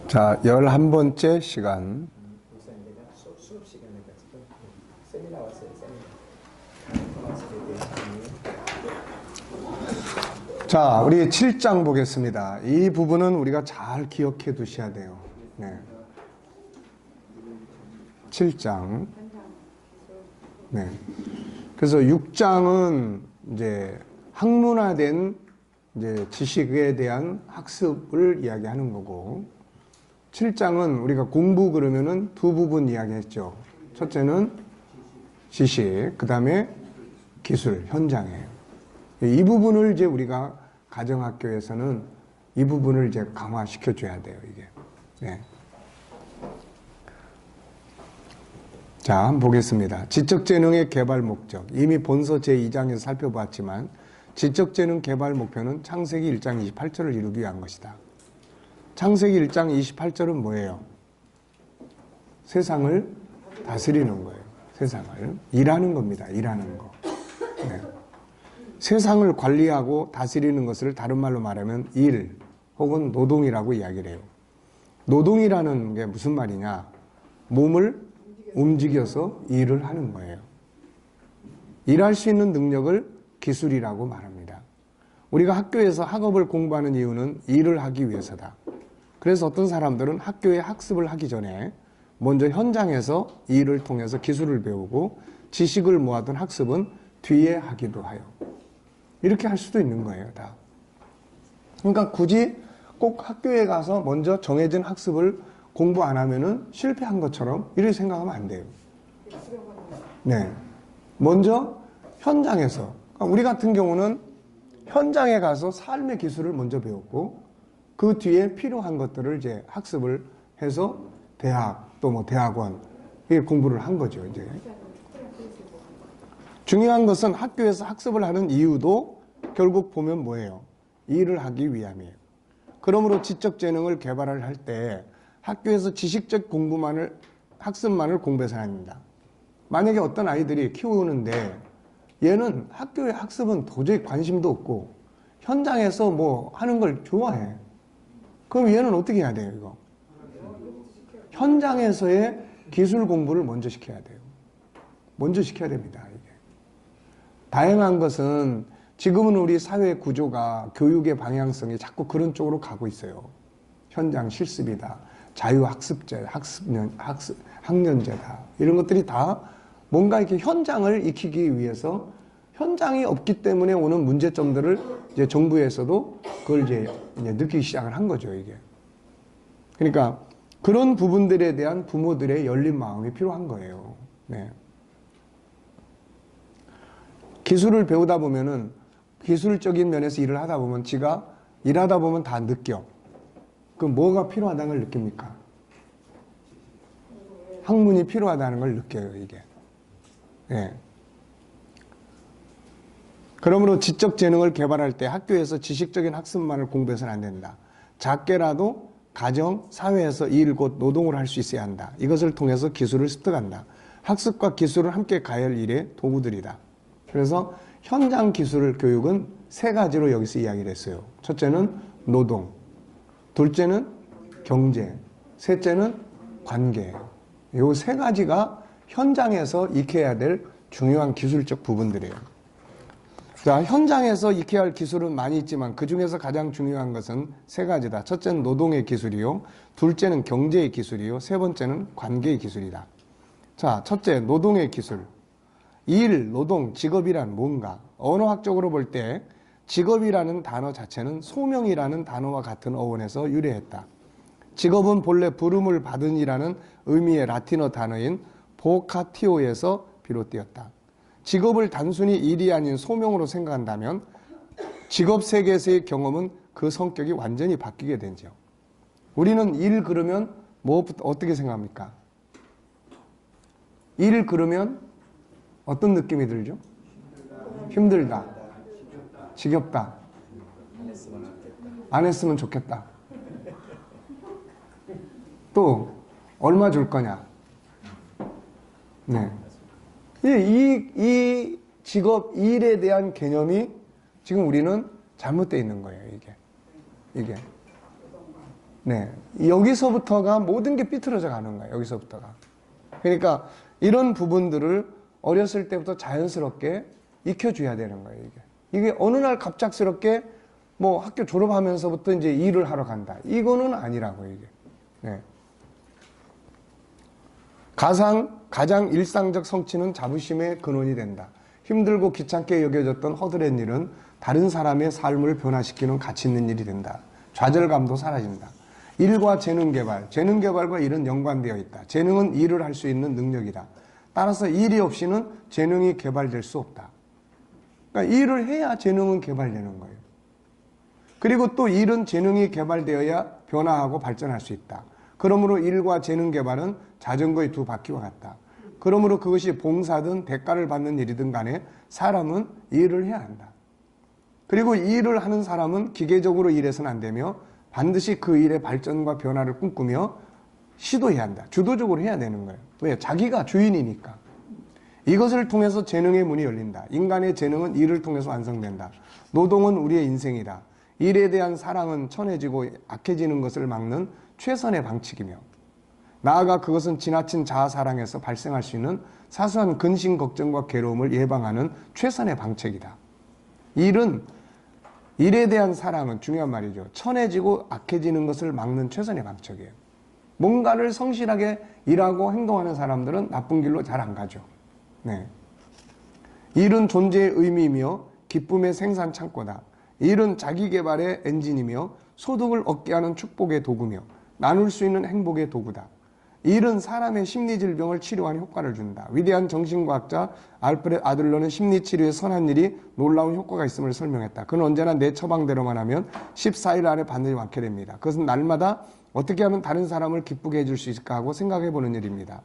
자, 11번째 시간. 수업 시간에 가지고 세미나 왔어요. 세미나. 자, 우리 7장 보겠습니다. 이 부분은 우리가 잘 기억해 두셔야 돼요. 네. 7장. 네. 그래서 6장은 이제 학문화된 이제 지식에 대한 학습을 이야기하는 거고, 7장은 우리가 공부 그러면은 두 부분 이야기했죠. 첫째는 지식, 그 다음에 기술, 현장이에요. 이 부분을 이제 우리가 가정학교에서는 이 부분을 이제 강화시켜 줘야 돼요, 이게. 네. 자, 한번 보겠습니다. 지적재능의 개발 목적. 이미 본서 제2장에서 살펴봤지만, 지적재능 개발 목표는 창세기 1장 28절을 이루기 위한 것이다. 창세기 1장 28절은 뭐예요? 세상을 다스리는 거예요. 세상을. 일하는 겁니다. 일하는 거. 네. 세상을 관리하고 다스리는 것을 다른 말로 말하면 일 혹은 노동이라고 이야기를 해요. 노동이라는 게 무슨 말이냐? 몸을 움직여서 일을 하는 거예요. 일할 수 있는 능력을 기술이라고 말합니다. 우리가 학교에서 학업을 공부하는 이유는 일을 하기 위해서다. 그래서 어떤 사람들은 학교에 학습을 하기 전에 먼저 현장에서 일을 통해서 기술을 배우고 지식을 모아둔 학습은 뒤에 하기도 해요. 이렇게 할 수도 있는 거예요, 다. 그러니까 굳이 꼭 학교에 가서 먼저 정해진 학습을 공부 안 하면은 실패한 것처럼 이렇게 생각하면 안 돼요. 네. 먼저 현장에서. 그러니까 우리 같은 경우는 현장에 가서 삶의 기술을 먼저 배웠고 그 뒤에 필요한 것들을 이제 학습을 해서 대학 또 뭐 대학원 이게 공부를 한 거죠, 이제. 중요한 것은 학교에서 학습을 하는 이유도 결국 보면 뭐예요? 일을 하기 위함이에요. 그러므로 지적재능을 개발을 할 때 학교에서 지식적 공부만을, 학습만을 공부해서는 안 됩니다. 만약에 어떤 아이들이 키우는데 얘는 학교의 학습은 도저히 관심도 없고 현장에서 뭐 하는 걸 좋아해. 그럼 얘는 어떻게 해야 돼요, 이거? 현장에서의 기술 공부를 먼저 시켜야 돼요. 먼저 시켜야 됩니다, 이게. 다행한 것은 지금은 우리 사회 구조가 교육의 방향성이 자꾸 그런 쪽으로 가고 있어요. 현장 실습이다. 자유학습제, 학년제다. 이런 것들이 다 뭔가 이렇게 현장을 익히기 위해서 현장이 없기 때문에 오는 문제점들을 이제 정부에서도 그걸 이제 느끼기 시작을 한 거죠, 이게. 그러니까 그런 부분들에 대한 부모들의 열린 마음이 필요한 거예요. 네. 기술을 배우다 보면은 기술적인 면에서 일을 하다 보면 지가 일하다 보면 다 느껴. 그럼 뭐가 필요하다는 걸 느낍니까? 학문이 필요하다는 걸 느껴요, 이게. 네. 그러므로 지적재능을 개발할 때 학교에서 지식적인 학습만을 공부해서는 안 된다. 작게라도 가정, 사회에서 일, 곧 노동을 할 수 있어야 한다. 이것을 통해서 기술을 습득한다. 학습과 기술을 함께 가야 할 일의 도구들이다. 그래서 현장 기술 교육은 세 가지로 여기서 이야기를 했어요. 첫째는 노동, 둘째는 경제, 셋째는 관계. 이 세 가지가 현장에서 익혀야 될 중요한 기술적 부분들이에요. 자, 현장에서 익혀야 할 기술은 많이 있지만 그 중에서 가장 중요한 것은 세 가지다. 첫째는 노동의 기술이요. 둘째는 경제의 기술이요. 세 번째는 관계의 기술이다. 자, 첫째, 노동의 기술. 일, 노동, 직업이란 뭔가? 언어학적으로 볼 때 직업이라는 단어 자체는 소명이라는 단어와 같은 어원에서 유래했다. 직업은 본래 부름을 받은 이라는 의미의 라틴어 단어인 보카티오에서 비롯되었다. 직업을 단순히 일이 아닌 소명으로 생각한다면 직업 세계에서의 경험은 그 성격이 완전히 바뀌게 되죠. 우리는 일 그러면 뭐부터 어떻게 생각합니까? 일 그러면 어떤 느낌이 들죠? 힘들다. 지겹다. 안 했으면 좋겠다. 또 얼마 줄 거냐? 네. 이 직업, 일에 대한 개념이 지금 우리는 잘못되어 있는 거예요, 이게. 네. 여기서부터가 모든 게 삐뚤어져 가는 거예요. 여기서부터가. 그러니까 이런 부분들을 어렸을 때부터 자연스럽게 익혀줘야 되는 거예요, 이게. 이게 어느 날 갑작스럽게 뭐 학교 졸업하면서부터 이제 일을 하러 간다. 이거는 아니라고, 이게. 네. 가장 일상적 성취는 자부심의 근원이 된다. 힘들고 귀찮게 여겨졌던 허드렛 일은 다른 사람의 삶을 변화시키는 가치 있는 일이 된다. 좌절감도 사라진다. 일과 재능 개발과 일은 연관되어 있다. 재능은 일을 할 수 있는 능력이다. 따라서 일이 없이는 재능이 개발될 수 없다. 그러니까 일을 해야 재능은 개발되는 거예요. 그리고 또 일은 재능이 개발되어야 변화하고 발전할 수 있다. 그러므로 일과 재능 개발은 자전거의 두 바퀴와 같다. 그러므로 그것이 봉사든 대가를 받는 일이든 간에 사람은 일을 해야 한다. 그리고 일을 하는 사람은 기계적으로 일해서는 안 되며 반드시 그 일의 발전과 변화를 꿈꾸며 시도해야 한다. 주도적으로 해야 되는 거예요. 왜? 자기가 주인이니까. 이것을 통해서 재능의 문이 열린다. 인간의 재능은 일을 통해서 완성된다. 노동은 우리의 인생이다. 일에 대한 사랑은 천해지고 악해지는 것을 막는 최선의 방책이며 나아가 그것은 지나친 자아사랑에서 발생할 수 있는 사소한 근심, 걱정과 괴로움을 예방하는 최선의 방책이다. 일에 대한 사랑은 중요한 말이죠. 천해지고 악해지는 것을 막는 최선의 방책이에요. 뭔가를 성실하게 일하고 행동하는 사람들은 나쁜 길로 잘 안 가죠. 네. 일은 존재의 의미이며 기쁨의 생산 창고다. 일은 자기 개발의 엔진이며 소득을 얻게 하는 축복의 도구며 나눌 수 있는 행복의 도구다. 일은 사람의 심리질병을 치료하는 효과를 준다. 위대한 정신과학자 알프레드 아들러는 심리치료에 선한 일이 놀라운 효과가 있음을 설명했다. 그는 언제나 내 처방대로만 하면 14일 안에 반드시 완쾌 됩니다. 그것은 날마다 어떻게 하면 다른 사람을 기쁘게 해줄 수 있을까 하고 생각해보는 일입니다.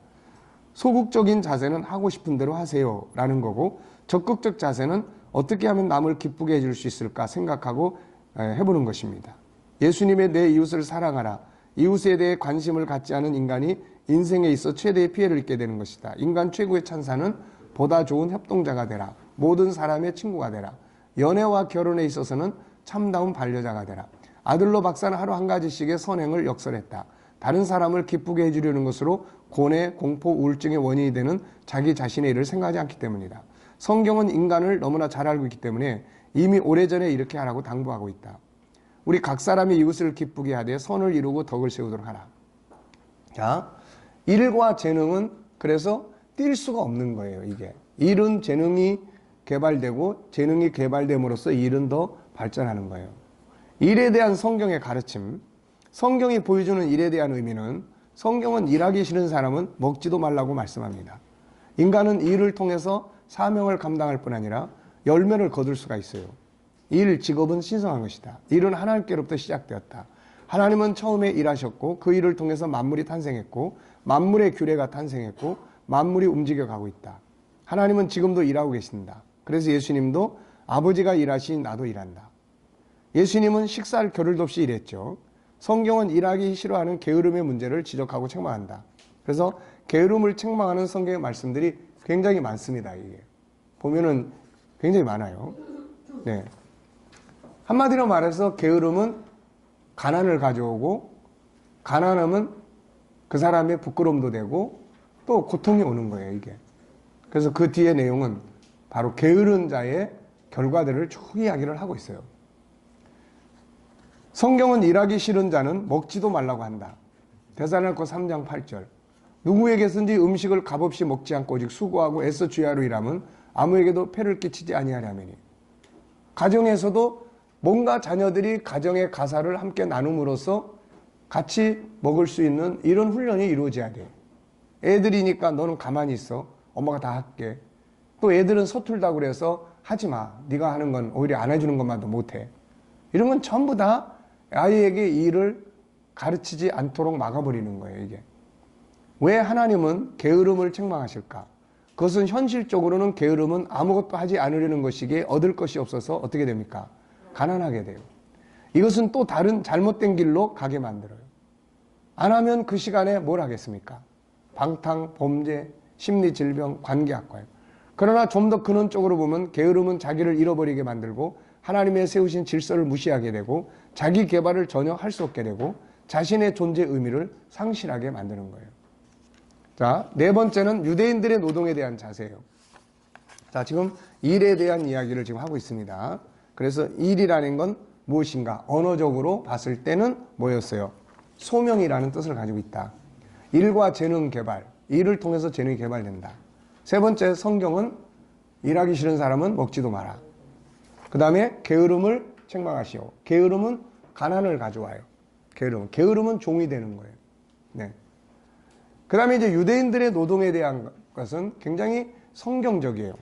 소극적인 자세는 하고 싶은 대로 하세요 라는 거고 적극적 자세는 어떻게 하면 남을 기쁘게 해줄 수 있을까 생각하고 해보는 것입니다. 예수님의 내 이웃을 사랑하라. 이웃에 대해 관심을 갖지 않은 인간이 인생에 있어 최대의 피해를 입게 되는 것이다. 인간 최고의 찬사는 보다 좋은 협동자가 되라. 모든 사람의 친구가 되라. 연애와 결혼에 있어서는 참다운 반려자가 되라. 아들러 박사는 하루 한 가지씩의 선행을 역설했다. 다른 사람을 기쁘게 해주려는 것으로 고뇌, 공포, 우울증의 원인이 되는 자기 자신의 일을 생각하지 않기 때문이다. 성경은 인간을 너무나 잘 알고 있기 때문에 이미 오래전에 이렇게 하라고 당부하고 있다. 우리 각 사람이 이웃을 기쁘게 하되 선을 이루고 덕을 세우도록 하라. 자, 일과 재능은 그래서 뛸 수가 없는 거예요. 이게 일은 재능이 개발되고 재능이 개발됨으로써 일은 더 발전하는 거예요. 일에 대한 성경의 가르침, 성경이 보여주는 일에 대한 의미는 성경은 일하기 싫은 사람은 먹지도 말라고 말씀합니다. 인간은 일을 통해서 사명을 감당할 뿐 아니라 열매를 거둘 수가 있어요. 일, 직업은 신성한 것이다. 일은 하나님께로부터 시작되었다. 하나님은 처음에 일하셨고 그 일을 통해서 만물이 탄생했고 만물의 규례가 탄생했고 만물이 움직여가고 있다. 하나님은 지금도 일하고 계신다. 그래서 예수님도 아버지가 일하시니 나도 일한다. 예수님은 식사할 겨를도 없이 일했죠. 성경은 일하기 싫어하는 게으름의 문제를 지적하고 책망한다. 그래서 게으름을 책망하는 성경의 말씀들이 굉장히 많습니다. 이게 보면은 굉장히 많아요. 네. 한마디로 말해서 게으름은 가난을 가져오고 가난함은 그 사람의 부끄러움도 되고 또 고통이 오는 거예요. 이게. 그래서 그 뒤에 내용은 바로 게으른 자의 결과들을 쭉 이야기를 하고 있어요. 성경은 일하기 싫은 자는 먹지도 말라고 한다. 데살로니가 3장 8절. 누구에게든지 음식을 값없이 먹지 않고 오직 수고하고 애써 주야로 일함은 아무에게도 폐를 끼치지 아니하려매니. 가정에서도 뭔가 자녀들이 가정의 가사를 함께 나눔으로써 같이 먹을 수 있는 이런 훈련이 이루어져야 돼. 애들이니까 너는 가만히 있어. 엄마가 다 할게. 또 애들은 서툴다고 그래서 하지 마. 네가 하는 건 오히려 안 해주는 것만도 못해. 이런 건 전부 다 아이에게 일을 가르치지 않도록 막아버리는 거예요. 이게. 왜 하나님은 게으름을 책망하실까? 그것은 현실적으로는 게으름은 아무것도 하지 않으려는 것이기에 얻을 것이 없어서 어떻게 됩니까? 가난하게 돼요. 이것은 또 다른 잘못된 길로 가게 만들어요. 안 하면 그 시간에 뭘 하겠습니까? 방탕, 범죄, 심리질병, 관계악화예요. 그러나 좀 더 근원적으로 보면 게으름은 자기를 잃어버리게 만들고 하나님의 세우신 질서를 무시하게 되고 자기 개발을 전혀 할 수 없게 되고 자신의 존재 의미를 상실하게 만드는 거예요. 자, 네 번째는 유대인들의 노동에 대한 자세예요. 자, 지금 일에 대한 이야기를 지금 하고 있습니다. 그래서 일이라는 건 무엇인가? 언어적으로 봤을 때는 뭐였어요? 소명이라는 뜻을 가지고 있다. 일과 재능 개발, 일을 통해서 재능이 개발된다. 세 번째, 성경은 일하기 싫은 사람은 먹지도 마라. 그 다음에 게으름을 책망하시오. 게으름은 가난을 가져와요. 게으름은 종이 되는 거예요. 네. 그 다음에 이제 유대인들의 노동에 대한 것은 굉장히 성경적이에요.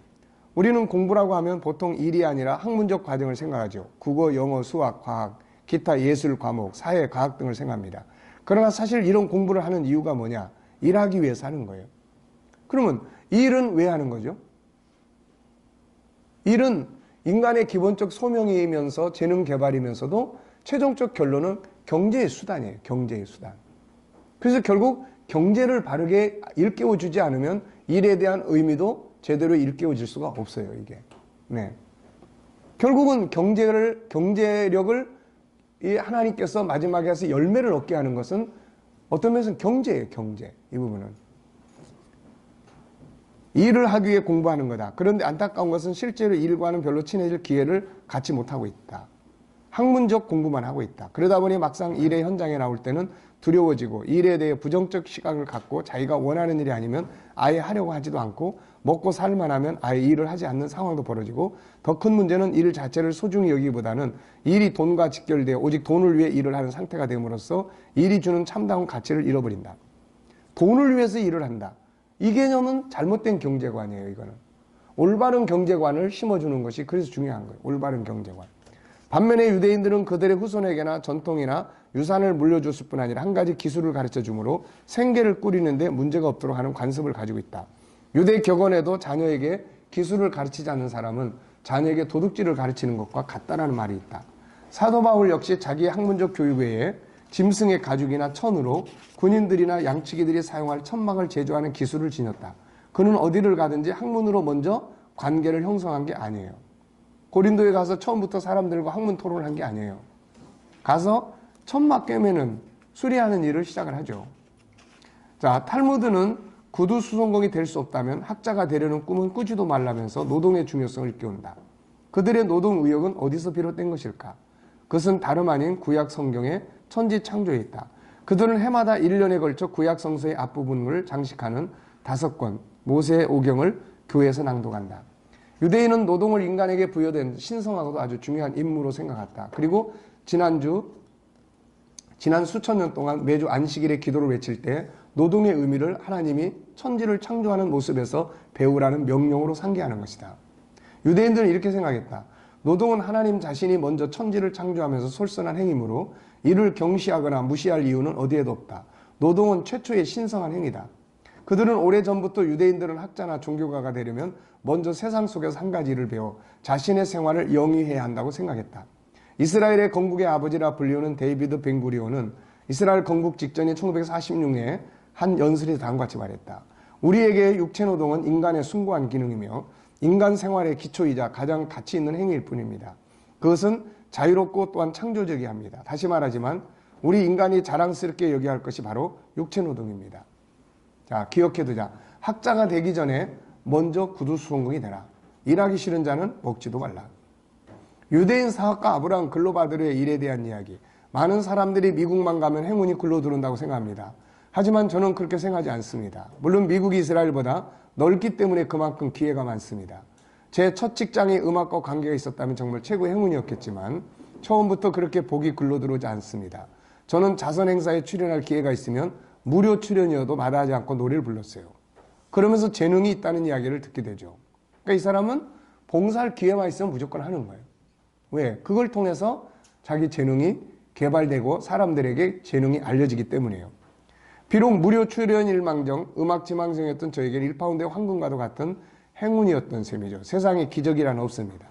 우리는 공부라고 하면 보통 일이 아니라 학문적 과정을 생각하죠. 국어, 영어, 수학, 과학, 기타 예술 과목, 사회, 과학 등을 생각합니다. 그러나 사실 이런 공부를 하는 이유가 뭐냐? 일하기 위해서 하는 거예요. 그러면 일은 왜 하는 거죠? 일은 인간의 기본적 소명이면서 재능 개발이면서도 최종적 결론은 경제의 수단이에요. 경제의 수단. 그래서 결국 경제를 바르게 일깨워주지 않으면 일에 대한 의미도 제대로 일깨워질 수가 없어요, 이게. 네. 결국은 경제력을 이 하나님께서 마지막에 해서 열매를 얻게 하는 것은 어떤 면에서는 경제예요, 경제. 이 부분은. 일을 하기 위해 공부하는 거다. 그런데 안타까운 것은 실제로 일과는 별로 친해질 기회를 갖지 못하고 있다. 학문적 공부만 하고 있다. 그러다 보니 막상 일의 현장에 나올 때는 두려워지고 일에 대해 부정적 시각을 갖고 자기가 원하는 일이 아니면 아예 하려고 하지도 않고 먹고 살만 하면 아예 일을 하지 않는 상황도 벌어지고 더 큰 문제는 일 자체를 소중히 여기기보다는 일이 돈과 직결되어 오직 돈을 위해 일을 하는 상태가 됨으로써 일이 주는 참다운 가치를 잃어버린다. 돈을 위해서 일을 한다. 이 개념은 잘못된 경제관이에요. 이거는. 올바른 경제관을 심어주는 것이 그래서 중요한 거예요. 올바른 경제관. 반면에 유대인들은 그들의 후손에게나 전통이나 유산을 물려줬을 뿐 아니라 한 가지 기술을 가르쳐 주므로 생계를 꾸리는데 문제가 없도록 하는 관습을 가지고 있다. 유대 격언에도 자녀에게 기술을 가르치지 않는 사람은 자녀에게 도둑질을 가르치는 것과 같다라는 말이 있다. 사도 바울 역시 자기의 학문적 교육 외에 짐승의 가죽이나 천으로 군인들이나 양치기들이 사용할 천막을 제조하는 기술을 지녔다. 그는 어디를 가든지 학문으로 먼저 관계를 형성한 게 아니에요. 고린도에 가서 처음부터 사람들과 학문 토론을 한 게 아니에요. 가서 천막 꿰매는 수리하는 일을 시작을 하죠. 자, 탈무드는 구두 수송공이 될 수 없다면 학자가 되려는 꿈은 꾸지도 말라면서 노동의 중요성을 일깨운다. 그들의 노동 의욕은 어디서 비롯된 것일까? 그것은 다름 아닌 구약 성경의 천지 창조에 있다. 그들은 해마다 1년에 걸쳐 구약 성서의 앞부분을 장식하는 5권 모세의 오경을 교회에서 낭독한다. 유대인은 노동을 인간에게 부여된 신성하고도 아주 중요한 임무로 생각했다. 그리고 지난 수천 년 동안 매주 안식일에 기도를 외칠 때 노동의 의미를 하나님이 천지를 창조하는 모습에서 배우라는 명령으로 상기하는 것이다. 유대인들은 이렇게 생각했다. 노동은 하나님 자신이 먼저 천지를 창조하면서 솔선한 행위이므로 이를 경시하거나 무시할 이유는 어디에도 없다. 노동은 최초의 신성한 행위다. 그들은 오래전부터 유대인들은 학자나 종교가가 되려면 먼저 세상 속에서 한 가지 일을 배워 자신의 생활을 영위해야 한다고 생각했다. 이스라엘의 건국의 아버지라 불리우는 데이비드 벵구리온은 이스라엘 건국 직전인 1946년에 한 연설에서 다음과 같이 말했다. 우리에게 육체노동은 인간의 숭고한 기능이며 인간 생활의 기초이자 가장 가치 있는 행위일 뿐입니다. 그것은 자유롭고 또한 창조적이야 합니다. 다시 말하지만 우리 인간이 자랑스럽게 여겨야 할 것이 바로 육체노동입니다. 자, 기억해두자. 학자가 되기 전에 먼저 구두수송공이 되라. 일하기 싫은 자는 먹지도 말라. 유대인 사학가 아브라함 글로바드르의 일에 대한 이야기. 많은 사람들이 미국만 가면 행운이 굴러 들어온다고 생각합니다. 하지만 저는 그렇게 생각하지 않습니다. 물론 미국이 이스라엘보다 넓기 때문에 그만큼 기회가 많습니다. 제 첫 직장이 음악과 관계가 있었다면 정말 최고의 행운이었겠지만 처음부터 그렇게 복이 굴러 들어오지 않습니다. 저는 자선 행사에 출연할 기회가 있으면 무료 출연이어도 마다하지 않고 노래를 불렀어요. 그러면서 재능이 있다는 이야기를 듣게 되죠. 그러니까 이 사람은 봉사할 기회만 있으면 무조건 하는 거예요. 왜? 그걸 통해서 자기 재능이 개발되고 사람들에게 재능이 알려지기 때문이에요. 비록 무료 출연일망정 음악 지망생이었던 저에게는 1파운드의 황금과도 같은 행운이었던 셈이죠. 세상에 기적이란 없습니다.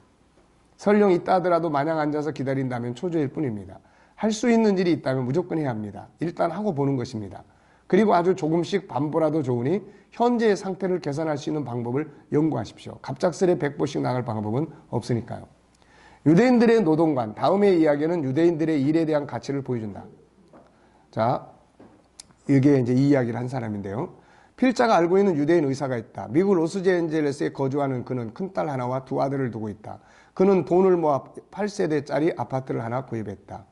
설령 있다 하더라도 마냥 앉아서 기다린다면 초조일 뿐입니다. 할 수 있는 일이 있다면 무조건 해야 합니다. 일단 하고 보는 것입니다. 그리고 아주 조금씩 반보라도 좋으니 현재의 상태를 개선할 수 있는 방법을 연구하십시오. 갑작스레 100보씩 나갈 방법은 없으니까요. 유대인들의 노동관, 다음의 이야기는 유대인들의 일에 대한 가치를 보여준다. 자, 이게 이제 이 이야기를 한 사람인데요. 필자가 알고 있는 유대인 의사가 있다. 미국 로스앤젤레스에 거주하는 그는 큰딸 하나와 두 아들을 두고 있다. 그는 돈을 모아 8세대짜리 아파트를 하나 구입했다.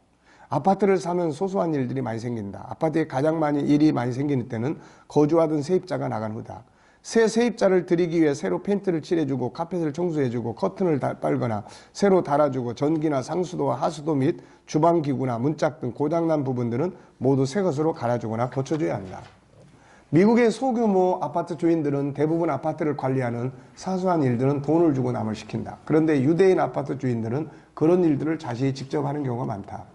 아파트를 사면 소소한 일들이 많이 생긴다. 아파트에 가장 많이 일이 많이 생기는 때는 거주하던 세입자가 나간 후다. 새 세입자를 들이기 위해 새로 페인트를 칠해주고 카펫을 청소해주고 커튼을 빨거나 새로 달아주고 전기나 상수도와 하수도 및 주방기구나 문짝 등 고장난 부분들은 모두 새 것으로 갈아주거나 고쳐줘야 한다. 미국의 소규모 아파트 주인들은 대부분 아파트를 관리하는 사소한 일들은 돈을 주고 남을 시킨다. 그런데 유대인 아파트 주인들은 그런 일들을 자신이 직접 하는 경우가 많다.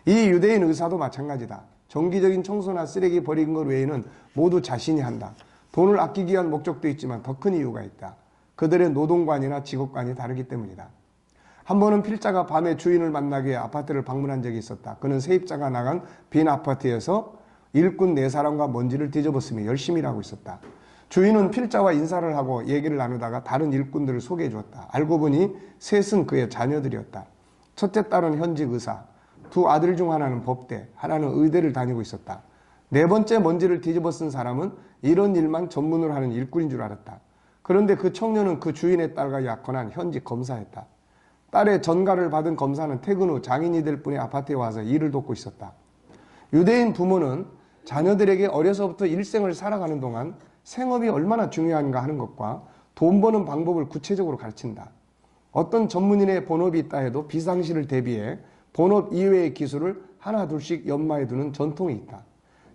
이 유대인 의사도 마찬가지다. 정기적인 청소나 쓰레기 버리는 것 외에는 모두 자신이 한다. 돈을 아끼기 위한 목적도 있지만 더 큰 이유가 있다. 그들의 노동관이나 직업관이 다르기 때문이다. 한 번은 필자가 밤에 주인을 만나기 위해 아파트를 방문한 적이 있었다. 그는 세입자가 나간 빈 아파트에서 일꾼 4사람과 먼지를 뒤집었으며 열심히 일하고 있었다. 주인은 필자와 인사를 하고 얘기를 나누다가 다른 일꾼들을 소개해 주었다. 알고 보니 셋은 그의 자녀들이었다. 첫째 딸은 현직 의사, 두 아들 중 하나는 법대, 하나는 의대를 다니고 있었다. 네 번째 먼지를 뒤집어 쓴 사람은 이런 일만 전문으로 하는 일꾼인 줄 알았다. 그런데 그 청년은 그 주인의 딸과 약혼한 현직 검사였다. 딸의 전가를 받은 검사는 퇴근 후 장인이 될 뿐의 아파트에 와서 일을 돕고 있었다. 유대인 부모는 자녀들에게 어려서부터 일생을 살아가는 동안 생업이 얼마나 중요한가 하는 것과 돈 버는 방법을 구체적으로 가르친다. 어떤 전문인의 본업이 있다 해도 비상시를 대비해 본업 이외의 기술을 하나 둘씩 연마해 두는 전통이 있다.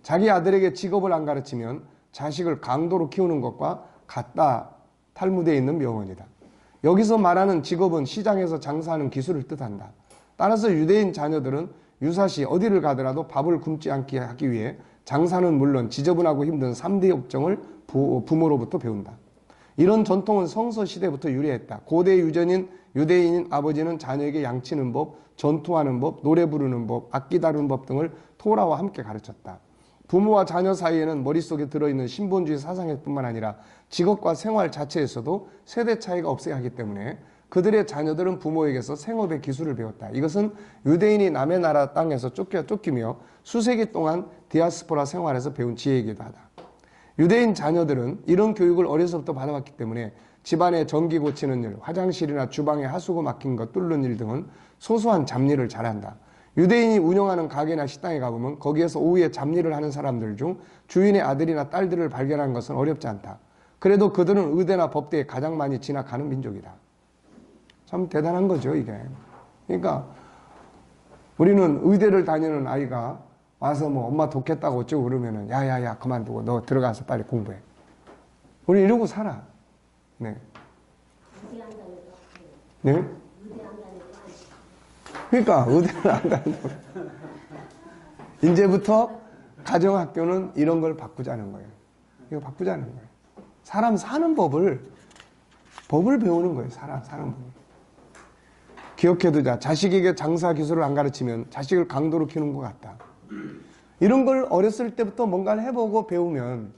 자기 아들에게 직업을 안 가르치면 자식을 강도로 키우는 것과 같다. 탈무드에 있는 명언이다. 여기서 말하는 직업은 시장에서 장사하는 기술을 뜻한다. 따라서 유대인 자녀들은 유사시 어디를 가더라도 밥을 굶지 않게 하기 위해 장사는 물론 지저분하고 힘든 3대 업종을 부모로부터 배운다. 이런 전통은 성서시대부터 유래했다. 고대 유대인 아버지는 자녀에게 양치는 법, 전투하는 법, 노래 부르는 법, 악기 다루는 법 등을 토라와 함께 가르쳤다. 부모와 자녀 사이에는 머릿속에 들어있는 신본주의 사상뿐만 아니라 직업과 생활 자체에서도 세대 차이가 없어야 하기 때문에 그들의 자녀들은 부모에게서 생업의 기술을 배웠다. 이것은 유대인이 남의 나라 땅에서 쫓기며 수세기 동안 디아스포라 생활에서 배운 지혜이기도 하다. 유대인 자녀들은 이런 교육을 어려서부터 받아왔기 때문에 집안에 전기 고치는 일, 화장실이나 주방에 하수구 막힌 것 뚫는 일 등은 소소한 잡일을 잘한다. 유대인이 운영하는 가게나 식당에 가보면 거기에서 오후에 잡일을 하는 사람들 중 주인의 아들이나 딸들을 발견하는 것은 어렵지 않다. 그래도 그들은 의대나 법대에 가장 많이 진학하는 민족이다. 참 대단한 거죠, 이게. 그러니까 우리는 의대를 다니는 아이가 와서 뭐 엄마 돕겠다고 어쩌고 그러면은 야야야 그만두고 너 들어가서 빨리 공부해. 우리 이러고 살아. 네. 네? 그러니까 의대를 안 다닌다고. 이제부터 가정학교는 이런 걸 바꾸자는 거예요. 이거 바꾸자는 거예요. 사람 사는 법을 배우는 거예요. 사는 법을. 기억해두자. 자식에게 장사 기술을 안 가르치면 자식을 강도로 키우는 것 같다. 이런 걸 어렸을 때부터 뭔가를 해보고 배우면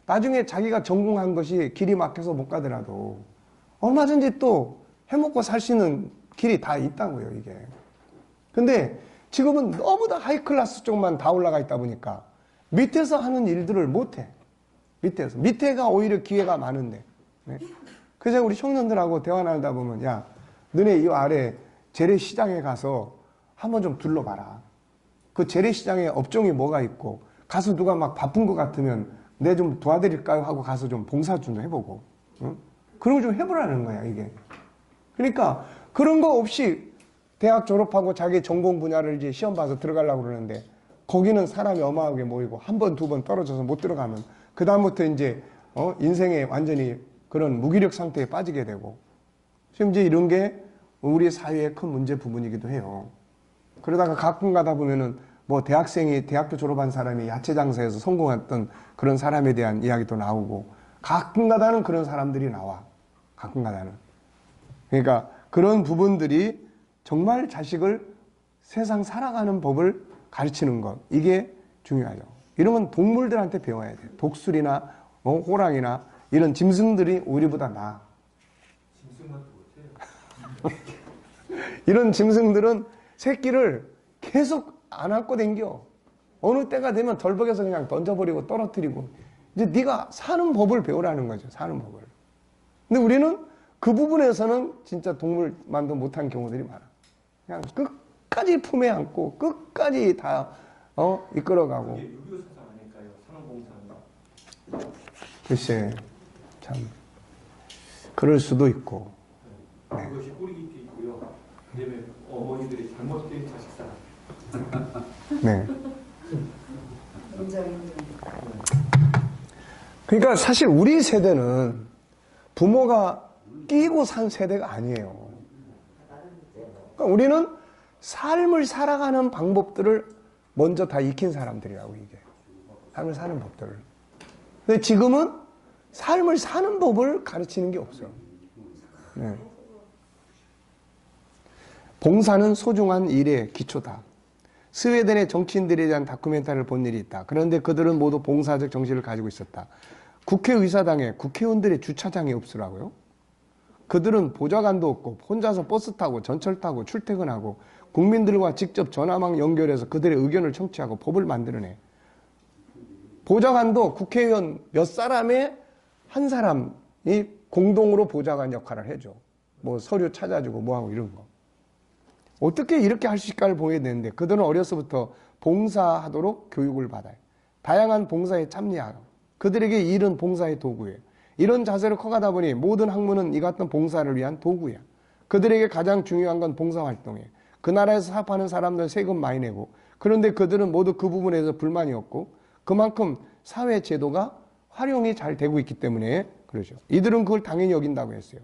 나중에 자기가 전공한 것이 길이 막혀서 못 가더라도 얼마든지 또 해먹고 살 수 있는 길이 다 있다고요, 이게. 근데 지금은 너무나 하이클래스 쪽만 다 올라가 있다 보니까 밑에서 하는 일들을 못해. 밑에가 오히려 기회가 많은데. 네? 그래서 우리 청년들하고 대화 나누다 보면 야, 너네 이 아래 재래시장에 가서 한번 좀 둘러봐라. 그 재래시장에 업종이 뭐가 있고 가서 누가 막 바쁜 것 같으면 내 좀 도와드릴까요? 하고 가서 좀 봉사 좀 해보고 응? 그런 거 좀 해보라는 거야 이게. 그러니까 그런 거 없이 대학 졸업하고 자기 전공 분야를 이제 시험 봐서 들어가려고 그러는데 거기는 사람이 어마어마하게 모이고 한 번, 두 번 떨어져서 못 들어가면 그 다음부터 이제 인생에 완전히 그런 무기력 상태에 빠지게 되고 심지어 이런 게 우리 사회의 큰 문제 부분이기도 해요. 그러다가 가끔 가다 보면은 뭐 대학교 졸업한 사람이 야채 장사에서 성공했던 그런 사람에 대한 이야기도 나오고 가끔 가다는 그런 사람들이 나와. 가끔 가다는. 그러니까 그런 부분들이 정말 자식을 세상 살아가는 법을 가르치는 것. 이게 중요하죠. 이런 건 동물들한테 배워야 돼. 독수리나 호랑이나 이런 짐승들이 우리보다 나아. 이런 짐승들은 새끼를 계속 안 안고 댕겨. 어느 때가 되면 덜벅여서 그냥 던져버리고 떨어뜨리고 이제 네가 사는 법을 배우라는 거죠. 사는 법을. 근데 우리는 그 부분에서는 진짜 동물만도 못한 경우들이 많아. 그냥 끝까지 품에 안고 끝까지 다 이끌어가고. 이게 6.25 사상 아닐까요? 산업공사인가? 글쎄 참 그럴 수도 있고. 네. 그것이 뿌리 깊게 있고요. 그다음에 어머니들이 잘못된 자식사랑. 네. 그러니까 사실 우리 세대는 부모가 끼고 산 세대가 아니에요. 그러니까 우리는 삶을 살아가는 방법들을 먼저 다 익힌 사람들이라고 이게. 삶을 사는 법들을. 근데 지금은 삶을 사는 법을 가르치는 게 없어요. 네. 봉사는 소중한 일의 기초다. 스웨덴의 정치인들에 대한 다큐멘터리를 본 일이 있다. 그런데 그들은 모두 봉사적 정신을 가지고 있었다. 국회의사당에 국회의원들의 주차장이 없으라고요? 그들은 보좌관도 없고 혼자서 버스 타고 전철 타고 출퇴근하고 국민들과 직접 전화망 연결해서 그들의 의견을 청취하고 법을 만들어내. 보좌관도 국회의원 몇 사람의 한 사람이 공동으로 보좌관 역할을 해줘. 뭐 서류 찾아주고 뭐하고 이런 거. 어떻게 이렇게 할 수 있을까를 보여야 되는데 그들은 어려서부터 봉사하도록 교육을 받아요. 다양한 봉사에 참여하고 그들에게 일은 봉사의 도구예요. 이런 자세로 커가다 보니 모든 학문은 이 같은 봉사를 위한 도구야. 그들에게 가장 중요한 건 봉사활동이에요. 그 나라에서 사업하는 사람들은 세금 많이 내고 그런데 그들은 모두 그 부분에서 불만이 없고 그만큼 사회 제도가 활용이 잘 되고 있기 때문에 그러죠. 이들은 그걸 당연히 여긴다고 했어요.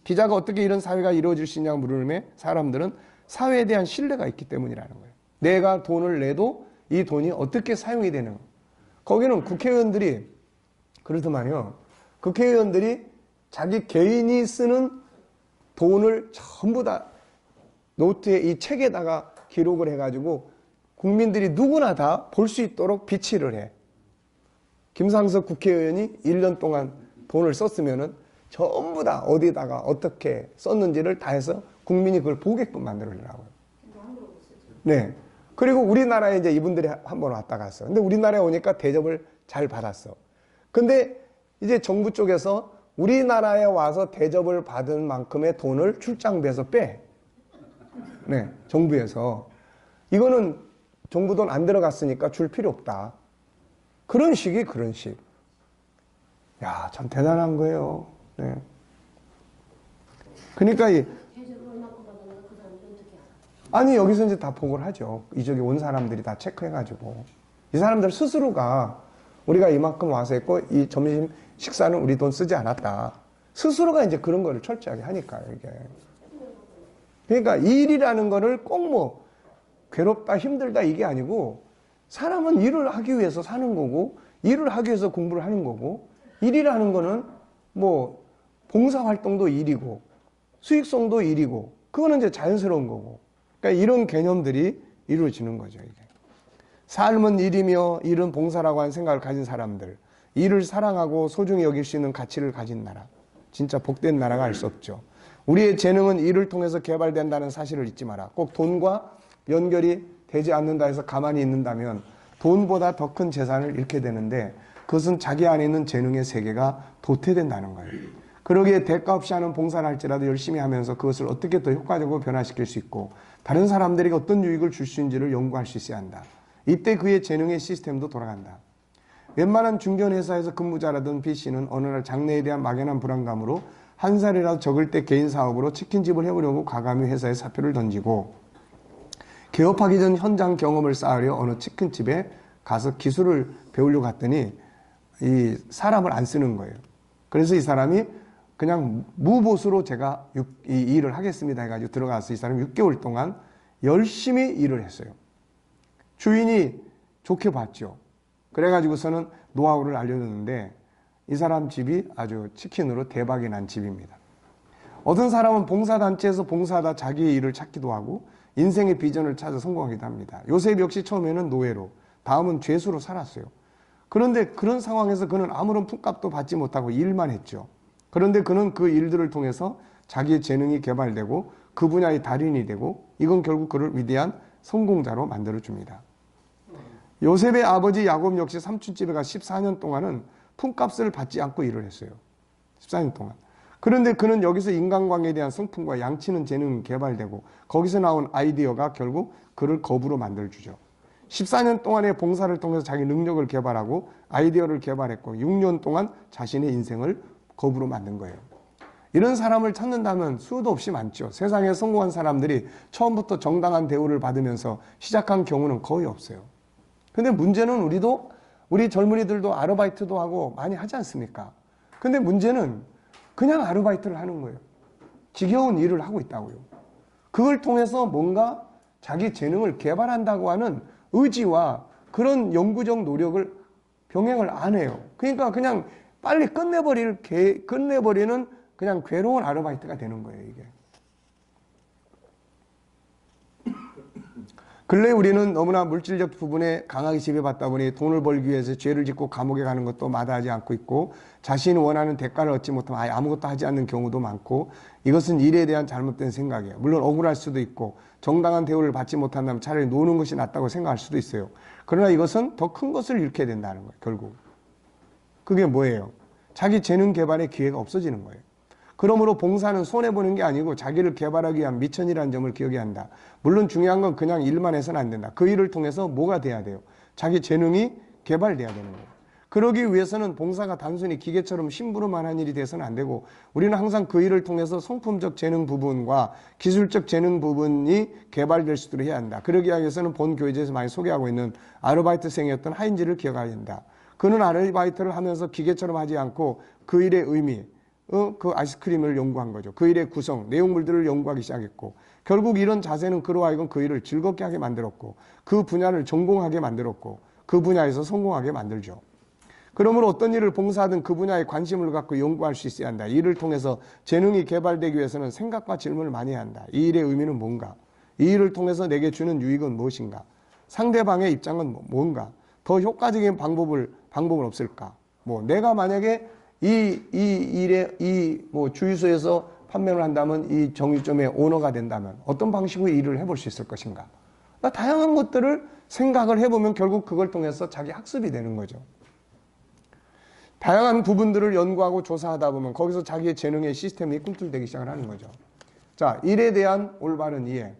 기자가 어떻게 이런 사회가 이루어질 수 있냐고 물으면 사람들은 사회에 대한 신뢰가 있기 때문이라는 거예요. 내가 돈을 내도 이 돈이 어떻게 사용이 되는 거예요. 거기는 국회의원들이 그러더만요. 국회의원들이 자기 개인이 쓰는 돈을 전부 다 노트에 이 책에다가 기록을 해가지고 국민들이 누구나 다 볼 수 있도록 비치를 해. 김상석 국회의원이 1년 동안 돈을 썼으면은 전부 다 어디다가 어떻게 썼는지를 다 해서 국민이 그걸 보게끔 만들어주라고요. 네. 그리고 우리나라에 이제 이분들이 한번 왔다 갔어. 근데 우리나라에 오니까 대접을 잘 받았어. 근데 이제 정부 쪽에서 우리나라에 와서 대접을 받은 만큼의 돈을 출장비에서 빼. 네. 정부에서. 이거는 정부 돈 안 들어갔으니까 줄 필요 없다. 그런 식이 그런 식. 야, 참 대단한 거예요. 네. 그러니까 아니 여기서 이제 다 보고를 하죠. 이쪽에 온 사람들이 다 체크해가지고 이 사람들 스스로가 우리가 이만큼 와서 했고 이 점심 식사는 우리 돈 쓰지 않았다. 스스로가 이제 그런 거를 철저하게 하니까요. 이게. 그러니까 일이라는 거를 꼭 뭐 괴롭다 힘들다 이게 아니고 사람은 일을 하기 위해서 사는 거고 일을 하기 위해서 공부를 하는 거고 일이라는 거는 뭐 봉사활동도 일이고 수익성도 일이고 그거는 이제 자연스러운 거고 그러니까 이런 개념들이 이루어지는 거죠. 이게. 삶은 일이며 일은 봉사라고 하는 생각을 가진 사람들 일을 사랑하고 소중히 여길 수 있는 가치를 가진 나라 진짜 복된 나라가 알 수 없죠. 우리의 재능은 일을 통해서 개발된다는 사실을 잊지 마라. 꼭 돈과 연결이 되지 않는다 해서 가만히 있는다면 돈보다 더 큰 재산을 잃게 되는데 그것은 자기 안에 있는 재능의 세계가 도태된다는 거예요. 그러기에 대가 없이 하는 봉사를 할지라도 열심히 하면서 그것을 어떻게 더 효과적으로 변화시킬 수 있고 다른 사람들에게 어떤 유익을 줄 수 있는지를 연구할 수 있어야 한다. 이때 그의 재능의 시스템도 돌아간다. 웬만한 중견회사에서 근무자라던 B씨는 어느 날 장래에 대한 막연한 불안감으로 한 살이라도 적을 때 개인 사업으로 치킨집을 해보려고 과감히 회사에 사표를 던지고 개업하기 전 현장 경험을 쌓으려 어느 치킨집에 가서 기술을 배우려고 갔더니 이 사람을 안 쓰는 거예요. 그래서 이 사람이 그냥 무보수로 제가 이 일을 하겠습니다 해가지고 들어가서 이 사람이 6개월 동안 열심히 일을 했어요. 주인이 좋게 봤죠. 그래가지고서는 노하우를 알려줬는데 이 사람 집이 아주 치킨으로 대박이 난 집입니다. 어떤 사람은 봉사단체에서 봉사하다 자기의 일을 찾기도 하고 인생의 비전을 찾아 성공하기도 합니다. 요셉 역시 처음에는 노예로 다음은 죄수로 살았어요. 그런데 그런 상황에서 그는 아무런 품값도 받지 못하고 일만 했죠. 그런데 그는 그 일들을 통해서 자기의 재능이 개발되고 그 분야의 달인이 되고 이건 결국 그를 위대한 성공자로 만들어줍니다. 요셉의 아버지 야곱 역시 삼촌집에 가 14년 동안은 품값을 받지 않고 일을 했어요. 14년 동안. 그런데 그는 여기서 인간관계에 대한 성품과 양치는 재능이 개발되고 거기서 나온 아이디어가 결국 그를 거부로 만들어주죠. 14년 동안의 봉사를 통해서 자기 능력을 개발하고 아이디어를 개발했고 6년 동안 자신의 인생을 거부로 만든 거예요. 이런 사람을 찾는다면 수도 없이 많죠. 세상에 성공한 사람들이 처음부터 정당한 대우를 받으면서 시작한 경우는 거의 없어요. 근데 문제는 우리 젊은이들도 아르바이트도 하고 많이 하지 않습니까? 근데 문제는 그냥 아르바이트를 하는 거예요. 지겨운 일을 하고 있다고요. 그걸 통해서 뭔가 자기 재능을 개발한다고 하는 의지와 그런 영구적 노력을 병행을 안 해요. 그러니까 그냥 빨리 끝내버리는 그냥 괴로운 아르바이트가 되는 거예요, 이게. 근래 우리는 너무나 물질적 부분에 강하게 지배받다 보니 돈을 벌기 위해서 죄를 짓고 감옥에 가는 것도 마다하지 않고 있고 자신이 원하는 대가를 얻지 못하면 아예 아무것도 하지 않는 경우도 많고 이것은 일에 대한 잘못된 생각이에요. 물론 억울할 수도 있고 정당한 대우를 받지 못한다면 차라리 노는 것이 낫다고 생각할 수도 있어요. 그러나 이것은 더 큰 것을 잃게 된다는 거예요, 결국. 그게 뭐예요? 자기 재능 개발의 기회가 없어지는 거예요. 그러므로 봉사는 손해보는 게 아니고 자기를 개발하기 위한 미천이라는 점을 기억해야 한다. 물론 중요한 건 그냥 일만 해서는 안 된다. 그 일을 통해서 뭐가 돼야 돼요? 자기 재능이 개발돼야 되는 거예요. 그러기 위해서는 봉사가 단순히 기계처럼 심부름만 한 일이 돼서는 안 되고 우리는 항상 그 일을 통해서 성품적 재능 부분과 기술적 재능 부분이 개발될 수 있도록 해야 한다. 그러기 위해서는 본 교재에서 많이 소개하고 있는 아르바이트생이었던 하인즈를 기억해야 한다. 그는 아르바이트를 하면서 기계처럼 하지 않고 그 일의 의미, 그 아이스크림을 연구한 거죠. 그 일의 구성, 내용물들을 연구하기 시작했고 결국 이런 자세는 그로 하여금 그 일을 즐겁게 하게 만들었고 그 분야를 전공하게 만들었고 그 분야에서 성공하게 만들죠. 그러므로 어떤 일을 봉사하든 그 분야에 관심을 갖고 연구할 수 있어야 한다. 이 일을 통해서 재능이 개발되기 위해서는 생각과 질문을 많이 해야 한다. 이 일의 의미는 뭔가? 이 일을 통해서 내게 주는 유익은 무엇인가? 상대방의 입장은 뭔가? 더 효과적인 방법은 없을까? 내가 만약에 주유소에서 판매를 한다면 이 정육점의 오너가 된다면 어떤 방식으로 일을 해볼 수 있을 것인가? 다양한 것들을 생각을 해보면 결국 그걸 통해서 자기 학습이 되는 거죠. 다양한 부분들을 연구하고 조사하다 보면 거기서 자기의 재능의 시스템이 꿈틀대기 시작을 하는 거죠. 자, 일에 대한 올바른 이해.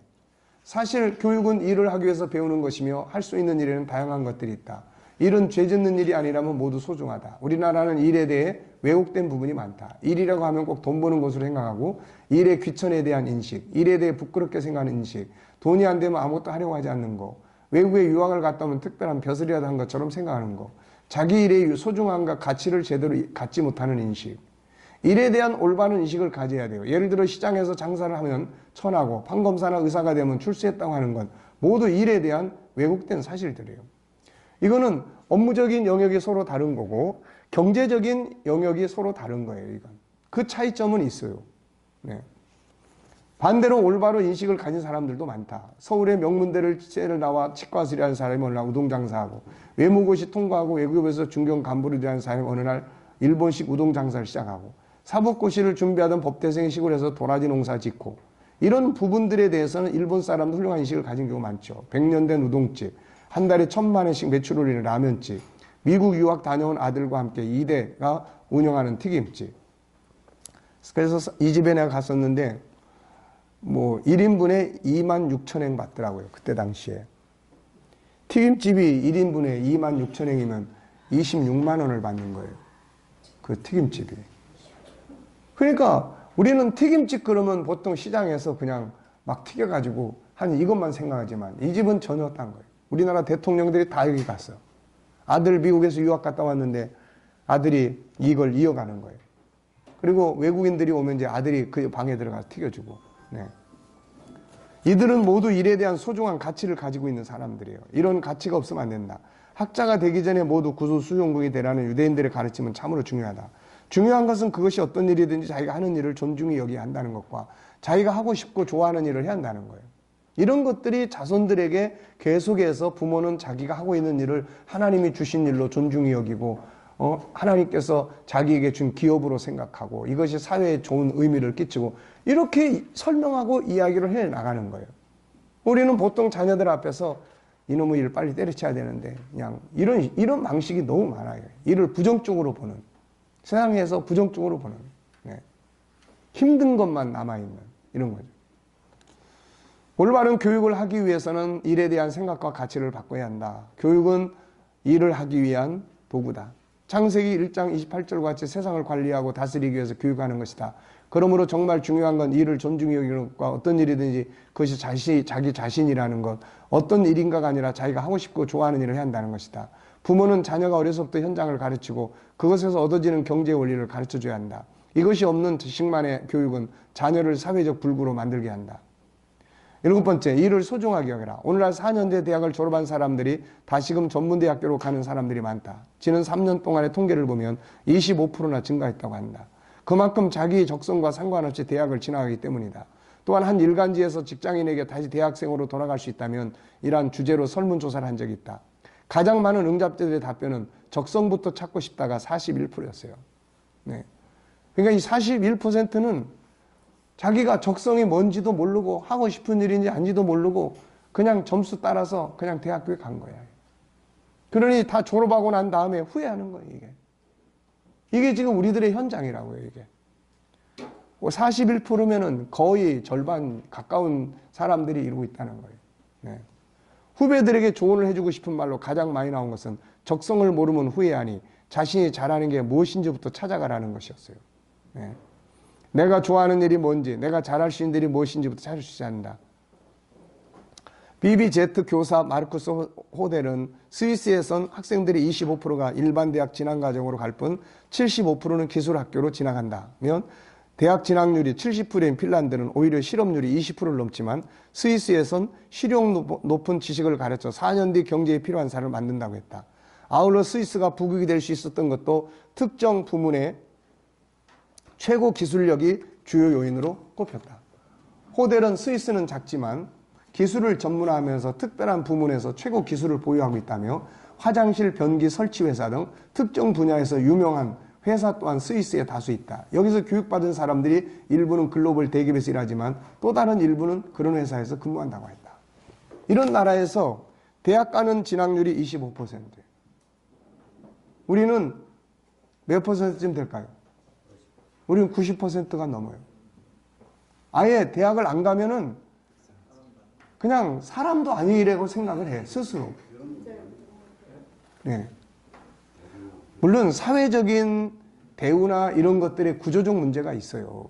사실 교육은 일을 하기 위해서 배우는 것이며 할 수 있는 일에는 다양한 것들이 있다. 일은 죄 짓는 일이 아니라면 모두 소중하다. 우리나라는 일에 대해 왜곡된 부분이 많다. 일이라고 하면 꼭 돈 버는 것으로 생각하고 일의 귀천에 대한 인식, 일에 대해 부끄럽게 생각하는 인식, 돈이 안 되면 아무것도 하려고 하지 않는 거, 외국에 유학을 갔다 오면 특별한 벼슬이라도 한 것처럼 생각하는 거, 자기 일의 소중함과 가치를 제대로 갖지 못하는 인식, 일에 대한 올바른 인식을 가져야 돼요. 예를 들어 시장에서 장사를 하면 천하고 판검사나 의사가 되면 출세했다고 하는 건 모두 일에 대한 왜곡된 사실들이에요. 이거는 업무적인 영역이 서로 다른 거고 경제적인 영역이 서로 다른 거예요. 이건 그 차이점은 있어요. 네. 반대로 올바른 인식을 가진 사람들도 많다. 서울의 명문대를 나와 치과술을 하는 사람이 어느 날 우동장사하고 외무고시 통과하고 외국에서 중견 간부를 하는 사람이 어느 날 일본식 우동장사를 시작하고 사법고시를 준비하던 법대생이 시골에서 도라지 농사 짓고 이런 부분들에 대해서는 일본 사람도 훌륭한 인식을 가진 경우가 많죠. 100년 된 우동집, 한 달에 1,000만 원씩 매출 올리는 라면집, 미국 유학 다녀온 아들과 함께 2대가 운영하는 튀김집. 그래서 이 집에 내가 갔었는데 1인분에 26,000엔 받더라고요. 그때 당시에. 튀김집이 1인분에 26,000엔이면 26만 원을 받는 거예요. 그 튀김집이. 그러니까 우리는 튀김집 그러면 보통 시장에서 그냥 막 튀겨가지고 한 이것만 생각하지만 이 집은 전혀 딴 거예요. 우리나라 대통령들이 다 여기 갔어요. 아들 미국에서 유학 갔다 왔는데 아들이 이걸 이어가는 거예요. 그리고 외국인들이 오면 이제 아들이 그 방에 들어가서 튀겨주고. 네. 이들은 모두 일에 대한 소중한 가치를 가지고 있는 사람들이에요. 이런 가치가 없으면 안 된다. 학자가 되기 전에 모두 구수 수종국이 되라는 유대인들의 가르침은 참으로 중요하다. 중요한 것은 그것이 어떤 일이든지 자기가 하는 일을 존중히 여기야 한다는 것과 자기가 하고 싶고 좋아하는 일을 해야 한다는 거예요. 이런 것들이 자손들에게 계속해서 부모는 자기가 하고 있는 일을 하나님이 주신 일로 존중히 여기고 하나님께서 자기에게 준 기업으로 생각하고 이것이 사회에 좋은 의미를 끼치고 이렇게 설명하고 이야기를 해 나가는 거예요. 우리는 보통 자녀들 앞에서 이놈의 일을 빨리 때려쳐야 되는데 그냥 이런 방식이 너무 많아요. 이를 부정적으로 보는, 세상에서 부정적으로 보는, 네. 힘든 것만 남아있는 이런 거죠. 올바른 교육을 하기 위해서는 일에 대한 생각과 가치를 바꿔야 한다. 교육은 일을 하기 위한 도구다. 창세기 1장 28절과 같이 세상을 관리하고 다스리기 위해서 교육하는 것이다. 그러므로 정말 중요한 건 일을 존중히 여기는 것과 어떤 일이든지 그것이 자기 자신이라는 것, 어떤 일인가가 아니라 자기가 하고 싶고 좋아하는 일을 해야 한다는 것이다. 부모는 자녀가 어려서부터 현장을 가르치고 그것에서 얻어지는 경제 원리를 가르쳐줘야 한다. 이것이 없는 지식만의 교육은 자녀를 사회적 불구로 만들게 한다. 7번째, 일을 소중하게 여겨라. 오늘날 4년제 대학을 졸업한 사람들이 다시금 전문대학교로 가는 사람들이 많다. 지난 3년 동안의 통계를 보면 25%나 증가했다고 한다. 그만큼 자기 적성과 상관없이 대학을 진학하기 때문이다. 또한 한 일간지에서 직장인에게 다시 대학생으로 돌아갈 수 있다면 이러한 주제로 설문조사를 한 적이 있다. 가장 많은 응답자들의 답변은 적성부터 찾고 싶다가 41%였어요. 네. 그러니까 이 41%는 자기가 적성이 뭔지도 모르고 하고 싶은 일인지 아닌지도 모르고 그냥 점수 따라서 그냥 대학교에 간 거야. 그러니 다 졸업하고 난 다음에 후회하는 거예요, 이게. 이게 지금 우리들의 현장이라고요, 이게. 41%면은 거의 절반 가까운 사람들이 이루고 있다는 거예요. 네. 후배들에게 조언을 해주고 싶은 말로 가장 많이 나온 것은 적성을 모르면 후회하니 자신이 잘하는 게 무엇인지부터 찾아가라는 것이었어요. 네. 내가 좋아하는 일이 뭔지, 내가 잘할 수 있는 일이 무엇인지부터 찾을 수 있어야 한다. BBZ 교사 마르쿠스 호델은 스위스에선 학생들이 25%가 일반 대학 진학 과정으로 갈 뿐 75%는 기술학교로 진학한다면 대학 진학률이 70%인 핀란드는 오히려 실업률이 20%를 넘지만 스위스에선 실용 높은 지식을 가르쳐 4년 뒤 경제에 필요한 사람을 만든다고 했다. 아울러 스위스가 부국이 될 수 있었던 것도 특정 부문의 최고 기술력이 주요 요인으로 꼽혔다. 호델은 스위스는 작지만 기술을 전문화하면서 특별한 부문에서 최고 기술을 보유하고 있다며 화장실 변기 설치 회사 등 특정 분야에서 유명한 회사 또한 스위스에 다수 있다. 여기서 교육받은 사람들이 일부는 글로벌 대기업에서 일하지만 또 다른 일부는 그런 회사에서 근무한다고 했다. 이런 나라에서 대학 가는 진학률이 25%예요. 우리는 몇 퍼센트쯤 될까요? 우리는 90%가 넘어요. 아예 대학을 안 가면은 그냥 사람도 아니라고 생각을 해, 스스로. 네. 물론 사회적인 대우나 이런 것들의 구조적 문제가 있어요.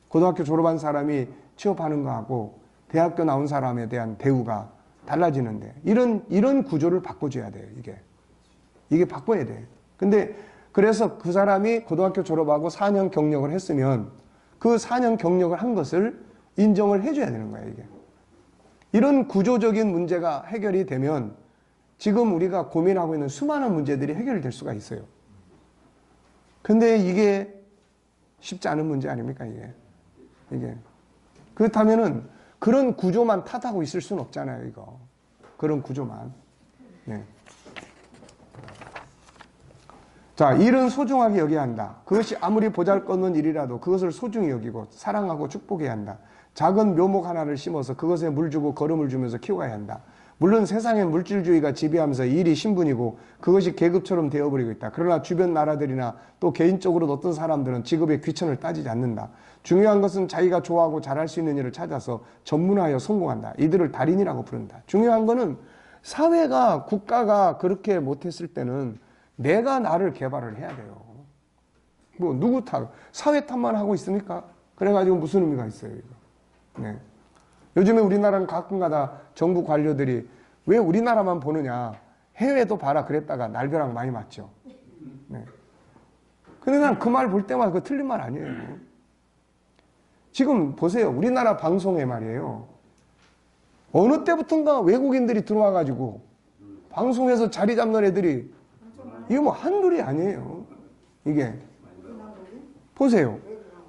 고등학교 졸업한 사람이 취업하는 거하고 대학교 나온 사람에 대한 대우가 달라지는데 이런 구조를 바꿔줘야 돼요, 이게 바꿔야 돼. 근데 그래서 그 사람이 고등학교 졸업하고 4년 경력을 했으면 그 4년 경력을 한 것을 인정을 해줘야 되는 거예요, 이게. 이런 구조적인 문제가 해결이 되면 지금 우리가 고민하고 있는 수많은 문제들이 해결될 수가 있어요. 근데 이게 쉽지 않은 문제 아닙니까, 이게. 그렇다면은 그런 구조만 탓하고 있을 수는 없잖아요, 이거. 그런 구조만. 네. 자, 일은 소중하게 여겨야 한다. 그것이 아무리 보잘것없는 일이라도 그것을 소중히 여기고 사랑하고 축복해야 한다. 작은 묘목 하나를 심어서 그것에 물 주고 거름을 주면서 키워야 한다. 물론 세상엔 물질주의가 지배하면서 일이 신분이고 그것이 계급처럼 되어버리고 있다. 그러나 주변 나라들이나 또 개인적으로 어떤 사람들은 직업의 귀천을 따지지 않는다. 중요한 것은 자기가 좋아하고 잘할 수 있는 일을 찾아서 전문화하여 성공한다. 이들을 달인이라고 부른다. 중요한 거는 사회가, 국가가 그렇게 못했을 때는 내가 나를 개발을 해야 돼요. 뭐 누구 탓, 사회 탓만 하고 있습니까? 그래가지고 무슨 의미가 있어요, 이거. 네. 요즘에 우리나라는 가끔가다 정부 관료들이 왜 우리나라만 보느냐, 해외도 봐라 그랬다가 날벼락 많이 맞죠. 네. 근데 난 그 말 볼 때마다 그 틀린 말 아니에요. 지금 보세요, 우리나라 방송에 말이에요, 어느 때부턴가 외국인들이 들어와가지고 방송에서 자리 잡는 애들이 이거 뭐 한둘이 아니에요. 이게 보세요,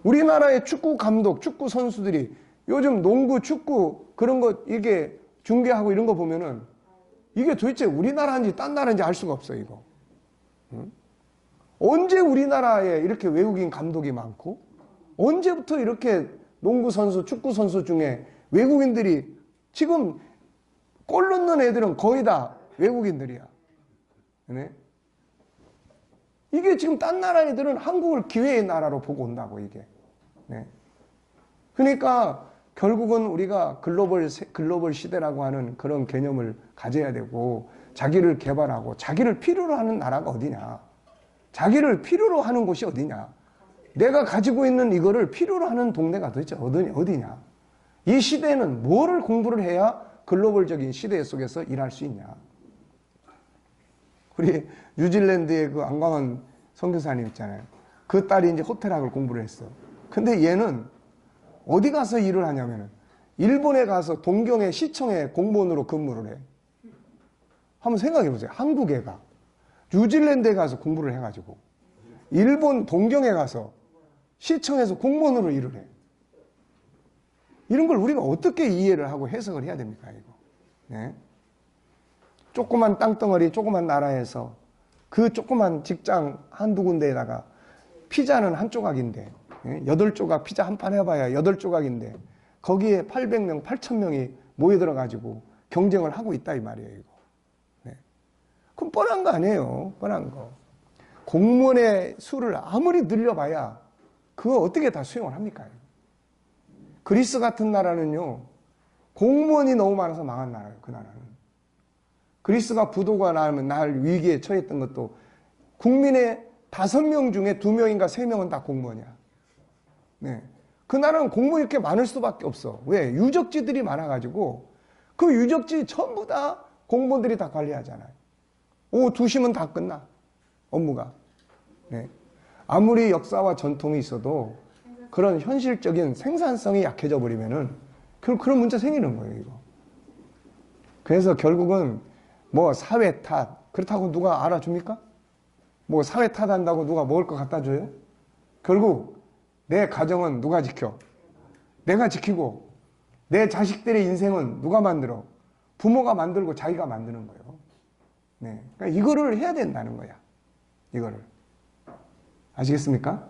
우리나라의 축구 감독, 축구 선수들이 요즘 농구, 축구 그런 거 이게 중계하고 이런 거 보면은 이게 도대체 우리나라인지 딴 나라인지 알 수가 없어요, 이거. 응? 언제 우리나라에 이렇게 외국인 감독이 많고 언제부터 이렇게 농구 선수, 축구 선수 중에 외국인들이 지금 골 넣는 애들은 거의 다 외국인들이야. 네? 이게 지금 딴 나라 애들은 한국을 기회의 나라로 보고 온다고, 이게. 네. 그러니까 결국은 우리가 글로벌 시대라고 하는 그런 개념을 가져야 되고, 자기를 개발하고 자기를 필요로 하는 나라가 어디냐, 자기를 필요로 하는 곳이 어디냐, 내가 가지고 있는 이거를 필요로 하는 동네가 도대체 어디냐, 이 시대에는 뭐를 공부를 해야 글로벌적인 시대 속에서 일할 수 있냐. 우리 뉴질랜드의 그 안광원 선교사님 있잖아요. 그 딸이 이제 호텔학을 공부를 했어. 근데 얘는 어디 가서 일을 하냐면은 일본에 가서 동경의 시청에 공무원으로 근무를 해. 한번 생각해 보세요. 한국 애가 뉴질랜드에 가서 공부를 해가지고 일본 동경에 가서 시청에서 공무원으로 일을 해. 이런 걸 우리가 어떻게 이해를 하고 해석을 해야 됩니까, 이거? 네? 조그만 땅덩어리, 조그만 나라에서 그 조그만 직장 한두 군데에다가 피자는 한 조각인데, 8조각 피자 한 판 해봐야 8조각인데 거기에 800명, 8,000명이 모여들어가지고 경쟁을 하고 있다, 이 말이에요, 이거. 네. 그럼 뻔한 거 아니에요, 뻔한 거. 공무원의 수를 아무리 늘려봐야 그거 어떻게 다 수용을 합니까? 그리스 같은 나라는요, 공무원이 너무 많아서 망한 나라예요, 그 나라는. 그리스가 부도가 나면 날 위기에 처했던 것도 국민의 5명 중에 2명인가 3명은 다 공무원이야. 네. 그 나라는 공무원이 이렇게 많을 수밖에 없어. 왜? 유적지들이 많아가지고 그 유적지 전부 다 공무원들이 다 관리하잖아요. 오후 2시면 다 끝나, 업무가. 네. 아무리 역사와 전통이 있어도 그런 현실적인 생산성이 약해져 버리면은 그런 문제 생기는 거예요, 이거. 그래서 결국은 뭐 사회 탓, 그렇다고 누가 알아줍니까? 뭐 사회 탓한다고 누가 먹을 거 갖다 줘요? 결국 내 가정은 누가 지켜? 내가 지키고, 내 자식들의 인생은 누가 만들어? 부모가 만들고 자기가 만드는 거예요. 네. 그러니까 이거를 해야 된다는 거야, 이거를. 아시겠습니까?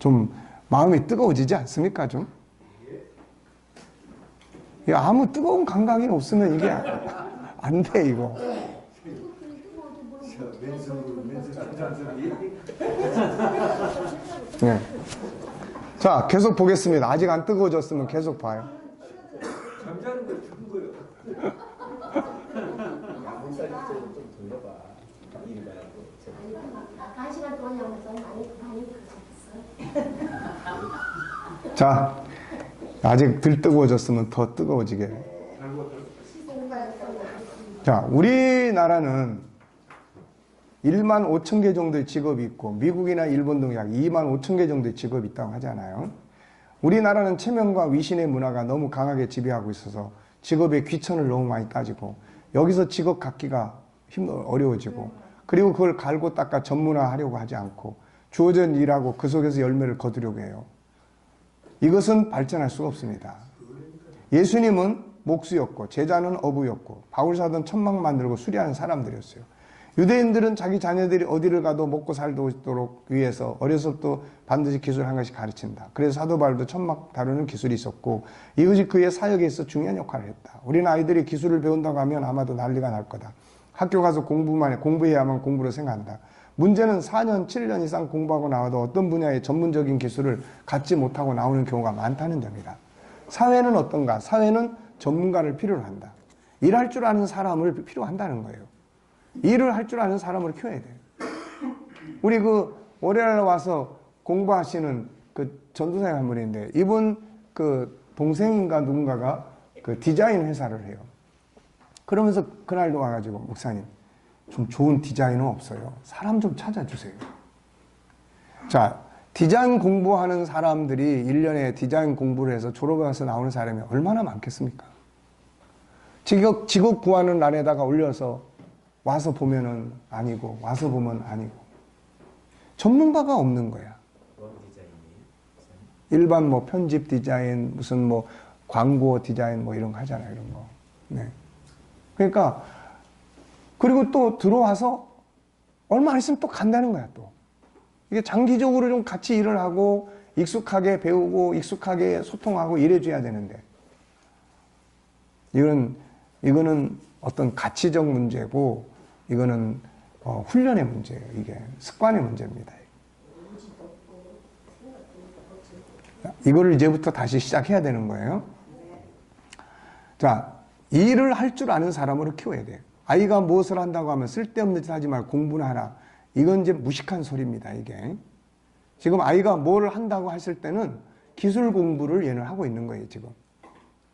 좀 마음이 뜨거워지지 않습니까, 좀? 아무 뜨거운 감각이 없으면 이게 안 돼, 이거. 네. 자, 계속 보겠습니다. 아직 안 뜨거워졌으면 계속 봐요. 잠자는 거 죽은 거예요. 야문사리 쪽으로 좀 돌려봐. 일 말고. 한 시간 동안 영에서 많이 그러셨어요. 자, 아직 덜 뜨거워졌으면 더 뜨거워지게. 자, 우리나라는 1만 5천 개 정도의 직업이 있고 미국이나 일본 등 약 2만 5천 개 정도의 직업이 있다고 하잖아요. 우리나라는 체면과 위신의 문화가 너무 강하게 지배하고 있어서 직업의 귀천을 너무 많이 따지고 여기서 직업 갖기가 어려워지고, 그리고 그걸 갈고 닦아 전문화하려고 하지 않고 주어진 일하고 그 속에서 열매를 거두려고 해요. 이것은 발전할 수가 없습니다. 예수님은 목수였고 제자는 어부였고 바울사도는 천막 만들고 수리하는 사람들이었어요. 유대인들은 자기 자녀들이 어디를 가도 먹고 살도록 위해서 어려서부터 반드시 기술을 한 가지 가르친다. 그래서 사도 바울도 천막 다루는 기술이 있었고 이것이 그의 사역에 있어 중요한 역할을 했다. 우리는 아이들이 기술을 배운다고 하면 아마도 난리가 날 거다. 학교 가서 공부해야만 공부를 생각한다. 문제는 4년, 7년 이상 공부하고 나와도 어떤 분야의 전문적인 기술을 갖지 못하고 나오는 경우가 많다는 점이다. 사회는 어떤가? 사회는 전문가를 필요로 한다. 일할 줄 아는 사람을 필요로 한다는 거예요. 일을 할 줄 아는 사람을 키워야 돼요. 우리 그 월요일에 와서 공부하시는 그 전도사님 한 분인데, 이분 그 동생인가 누군가가 그 디자인 회사를 해요. 그러면서 그날도 와가지고, 목사님, 좀 좋은 디자이너 없어요? 사람 좀 찾아주세요. 자, 디자인 공부하는 사람들이 1년에 디자인 공부를 해서 졸업해서 나오는 사람이 얼마나 많겠습니까? 직업 구하는 란에다가 올려서 와서 보면은 아니고, 와서 보면 아니고. 전문가가 없는 거야. 일반 뭐 편집 디자인, 무슨 뭐 광고 디자인 뭐 이런 거 하잖아요, 이런 거. 네. 그러니까, 그리고 또 들어와서 얼마 안 있으면 또 간다는 거야, 또. 이게 장기적으로 좀 같이 일을 하고, 익숙하게 배우고, 익숙하게 소통하고 이래줘야 되는데. 이거는 어떤 가치적 문제고, 이거는 훈련의 문제예요. 이게 습관의 문제입니다. 이거를 이제부터 다시 시작해야 되는 거예요. 자, 일을 할 줄 아는 사람으로 키워야 돼요. 아이가 무엇을 한다고 하면 쓸데없는 짓 하지 말고 공부나 하라. 이건 이제 무식한 소리입니다, 이게. 지금 아이가 뭘 한다고 했을 때는 기술 공부를 얘는 하고 있는 거예요, 지금.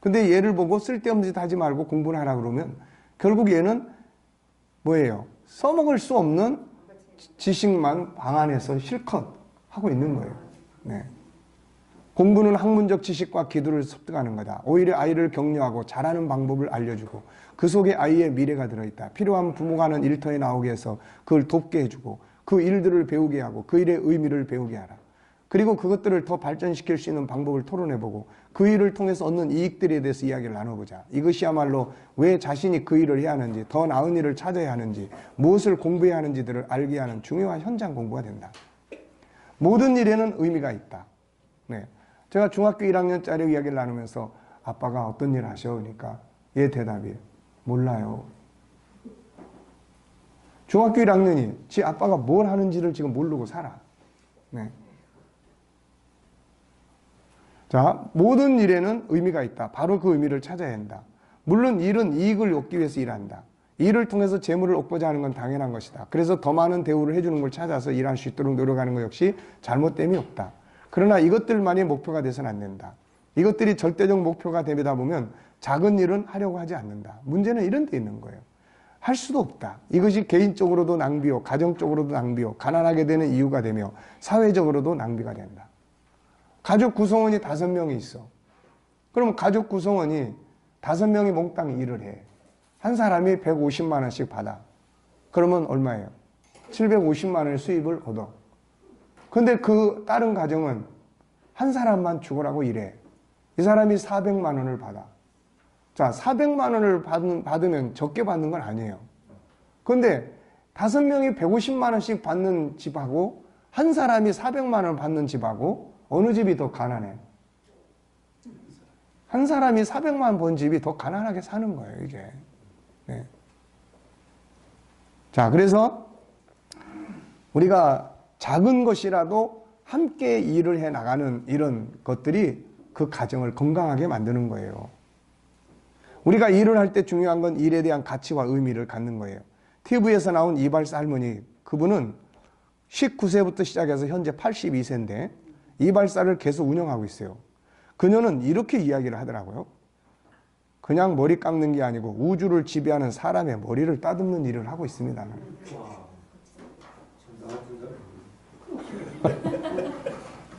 근데 얘를 보고 쓸데없는 짓 하지 말고 공부나 하라 그러면 결국 얘는 뭐예요? 써먹을 수 없는 지식만 방안에서 실컷 하고 있는 거예요. 네. 공부는 학문적 지식과 기술을 습득하는 거다. 오히려 아이를 격려하고 잘하는 방법을 알려주고 그 속에 아이의 미래가 들어있다. 필요한 부모가 하는 일터에 나오게 해서 그걸 돕게 해주고 그 일들을 배우게 하고 그 일의 의미를 배우게 하라. 그리고 그것들을 더 발전시킬 수 있는 방법을 토론해보고 그 일을 통해서 얻는 이익들에 대해서 이야기를 나눠보자. 이것이야말로 왜 자신이 그 일을 해야 하는지, 더 나은 일을 찾아야 하는지, 무엇을 공부해야 하는지들을 알게 하는 중요한 현장 공부가 된다. 모든 일에는 의미가 있다. 네. 제가 중학교 1학년짜리 이야기를 나누면서 아빠가 어떤 일 하셔? 그러니까 얘 대답이 몰라요. 중학교 1학년이 지 아빠가 뭘 하는지를 지금 모르고 살아. 네. 자, 모든 일에는 의미가 있다. 바로 그 의미를 찾아야 한다. 물론 일은 이익을 얻기 위해서 일한다. 일을 통해서 재물을 얻고자 하는 건 당연한 것이다. 그래서 더 많은 대우를 해주는 걸 찾아서 일할 수 있도록 노력하는 것 역시 잘못됨이 없다. 그러나 이것들만이 목표가 돼서는 안 된다. 이것들이 절대적 목표가 되다 보면 작은 일은 하려고 하지 않는다. 문제는 이런 데 있는 거예요. 할 수도 없다. 이것이 개인적으로도 낭비요, 가정적으로도 낭비요, 가난하게 되는 이유가 되며 사회적으로도 낭비가 된다. 가족 구성원이 5명이 있어. 그럼 가족 구성원이 5명이 몽땅 일을 해. 한 사람이 150만 원씩 받아. 그러면 얼마예요? 750만 원의 수입을 얻어. 근데 그 다른 가정은 한 사람만 죽으라고 일해. 이 사람이 400만 원을 받아. 자, 400만 원을 받으면 적게 받는 건 아니에요. 근데 5명이 150만 원씩 받는 집하고 한 사람이 400만 원을 받는 집하고 어느 집이 더 가난해? 한 사람이 400만 원 번 집이 더 가난하게 사는 거예요, 이게. 네. 자, 그래서 우리가 작은 것이라도 함께 일을 해 나가는 이런 것들이 그 가정을 건강하게 만드는 거예요. 우리가 일을 할 때 중요한 건 일에 대한 가치와 의미를 갖는 거예요. TV에서 나온 이발사 할머니, 그분은 19세부터 시작해서 현재 82세인데 이발사를 계속 운영하고 있어요. 그녀는 이렇게 이야기를 하더라고요. 그냥 머리 깎는 게 아니고 우주를 지배하는 사람의 머리를 따듬는 일을 하고 있습니다.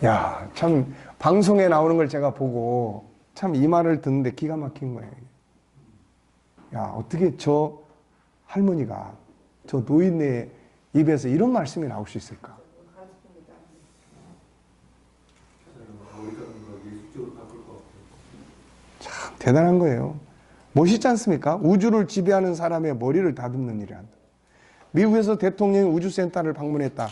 야, 참 방송에 나오는 걸 제가 보고 참 이 말을 듣는데 기가 막힌 거예요. 야, 어떻게 저 할머니가 저 노인네 입에서 이런 말씀이 나올 수 있을까? 참 대단한 거예요. 멋있지 않습니까? 우주를 지배하는 사람의 머리를 다듬는 일을 한다. 미국에서 대통령이 우주센터를 방문했다.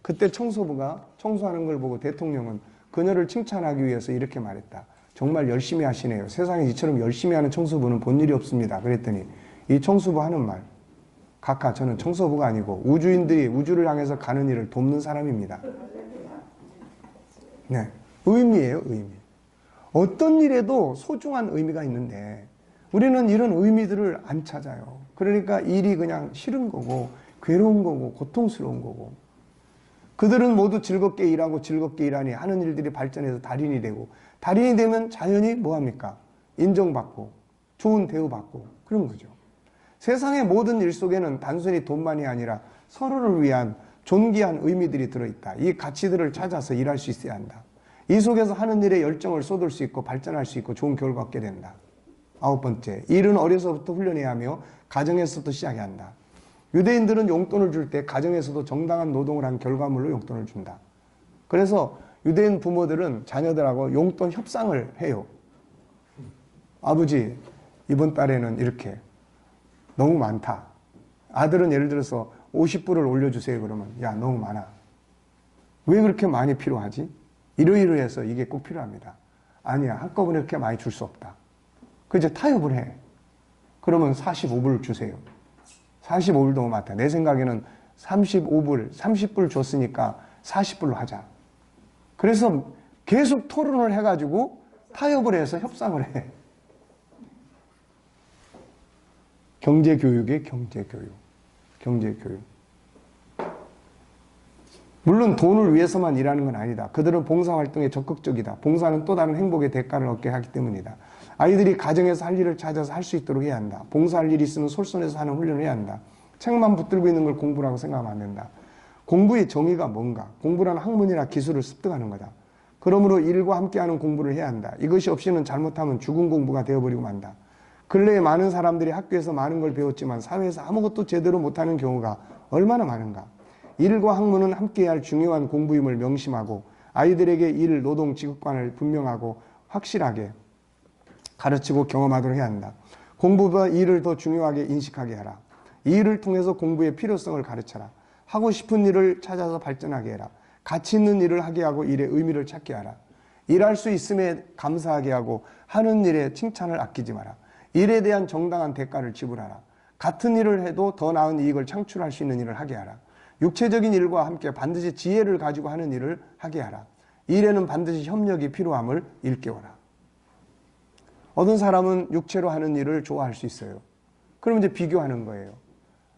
그때 청소부가 청소하는 걸 보고 대통령은 그녀를 칭찬하기 위해서 이렇게 말했다. 정말 열심히 하시네요. 세상에 이처럼 열심히 하는 청소부는 본 일이 없습니다. 그랬더니 이 청소부 하는 말, 각하 저는 청소부가 아니고 우주인들이 우주를 향해서 가는 일을 돕는 사람입니다. 네, 의미예요, 의미. 어떤 일에도 소중한 의미가 있는데 우리는 이런 의미들을 안 찾아요. 그러니까 일이 그냥 싫은 거고 괴로운 거고 고통스러운 거고, 그들은 모두 즐겁게 일하고 즐겁게 일하니 하는 일들이 발전해서 달인이 되고, 달인이 되면 자연히 뭐합니까? 인정받고 좋은 대우받고 그런 거죠. 세상의 모든 일 속에는 단순히 돈만이 아니라 서로를 위한 존귀한 의미들이 들어있다. 이 가치들을 찾아서 일할 수 있어야 한다. 이 속에서 하는 일에 열정을 쏟을 수 있고 발전할 수 있고 좋은 결과 얻게 된다. 9번째, 일은 어려서부터 훈련해야 하며 가정에서부터 시작해야 한다. 유대인들은 용돈을 줄 때 가정에서도 정당한 노동을 한 결과물로 용돈을 준다. 그래서 유대인 부모들은 자녀들하고 용돈 협상을 해요. 아버지, 이번 달에는 이렇게 너무 많다. 아들은 예를 들어서 50불을 올려주세요. 그러면 야, 너무 많아. 왜 그렇게 많이 필요하지? 이러이러해서 이게 꼭 필요합니다. 아니야, 한꺼번에 그렇게 많이 줄 수 없다. 그 이제 타협을 해. 그러면 45불 주세요. 45불 너무 많다. 내 생각에는 35불, 30불 줬으니까 40불로 하자. 그래서 계속 토론을 해가지고 타협을 해서 협상을 해. 경제교육의 경제교육. 경제교육. 물론 돈을 위해서만 일하는 건 아니다. 그들은 봉사활동에 적극적이다. 봉사는 또 다른 행복의 대가를 얻게 하기 때문이다. 아이들이 가정에서 할 일을 찾아서 할 수 있도록 해야 한다. 봉사할 일이 있으면 솔선해서 하는 훈련을 해야 한다. 책만 붙들고 있는 걸 공부라고 생각하면 안 된다. 공부의 정의가 뭔가? 공부란 학문이나 기술을 습득하는 거다. 그러므로 일과 함께하는 공부를 해야 한다. 이것이 없이는 잘못하면 죽은 공부가 되어버리고 만다. 근래에 많은 사람들이 학교에서 많은 걸 배웠지만 사회에서 아무것도 제대로 못하는 경우가 얼마나 많은가. 일과 학문은 함께해야 할 중요한 공부임을 명심하고 아이들에게 일, 노동, 직업관을 분명하고 확실하게 가르치고 경험하도록 해야 한다. 공부보다 일을 더 중요하게 인식하게 하라. 이 일을 통해서 공부의 필요성을 가르쳐라. 하고 싶은 일을 찾아서 발전하게 해라. 가치 있는 일을 하게 하고 일의 의미를 찾게 하라. 일할 수 있음에 감사하게 하고 하는 일에 칭찬을 아끼지 마라. 일에 대한 정당한 대가를 지불하라. 같은 일을 해도 더 나은 이익을 창출할 수 있는 일을 하게 하라. 육체적인 일과 함께 반드시 지혜를 가지고 하는 일을 하게 하라. 일에는 반드시 협력이 필요함을 일깨워라. 어떤 사람은 육체로 하는 일을 좋아할 수 있어요. 그럼 이제 비교하는 거예요.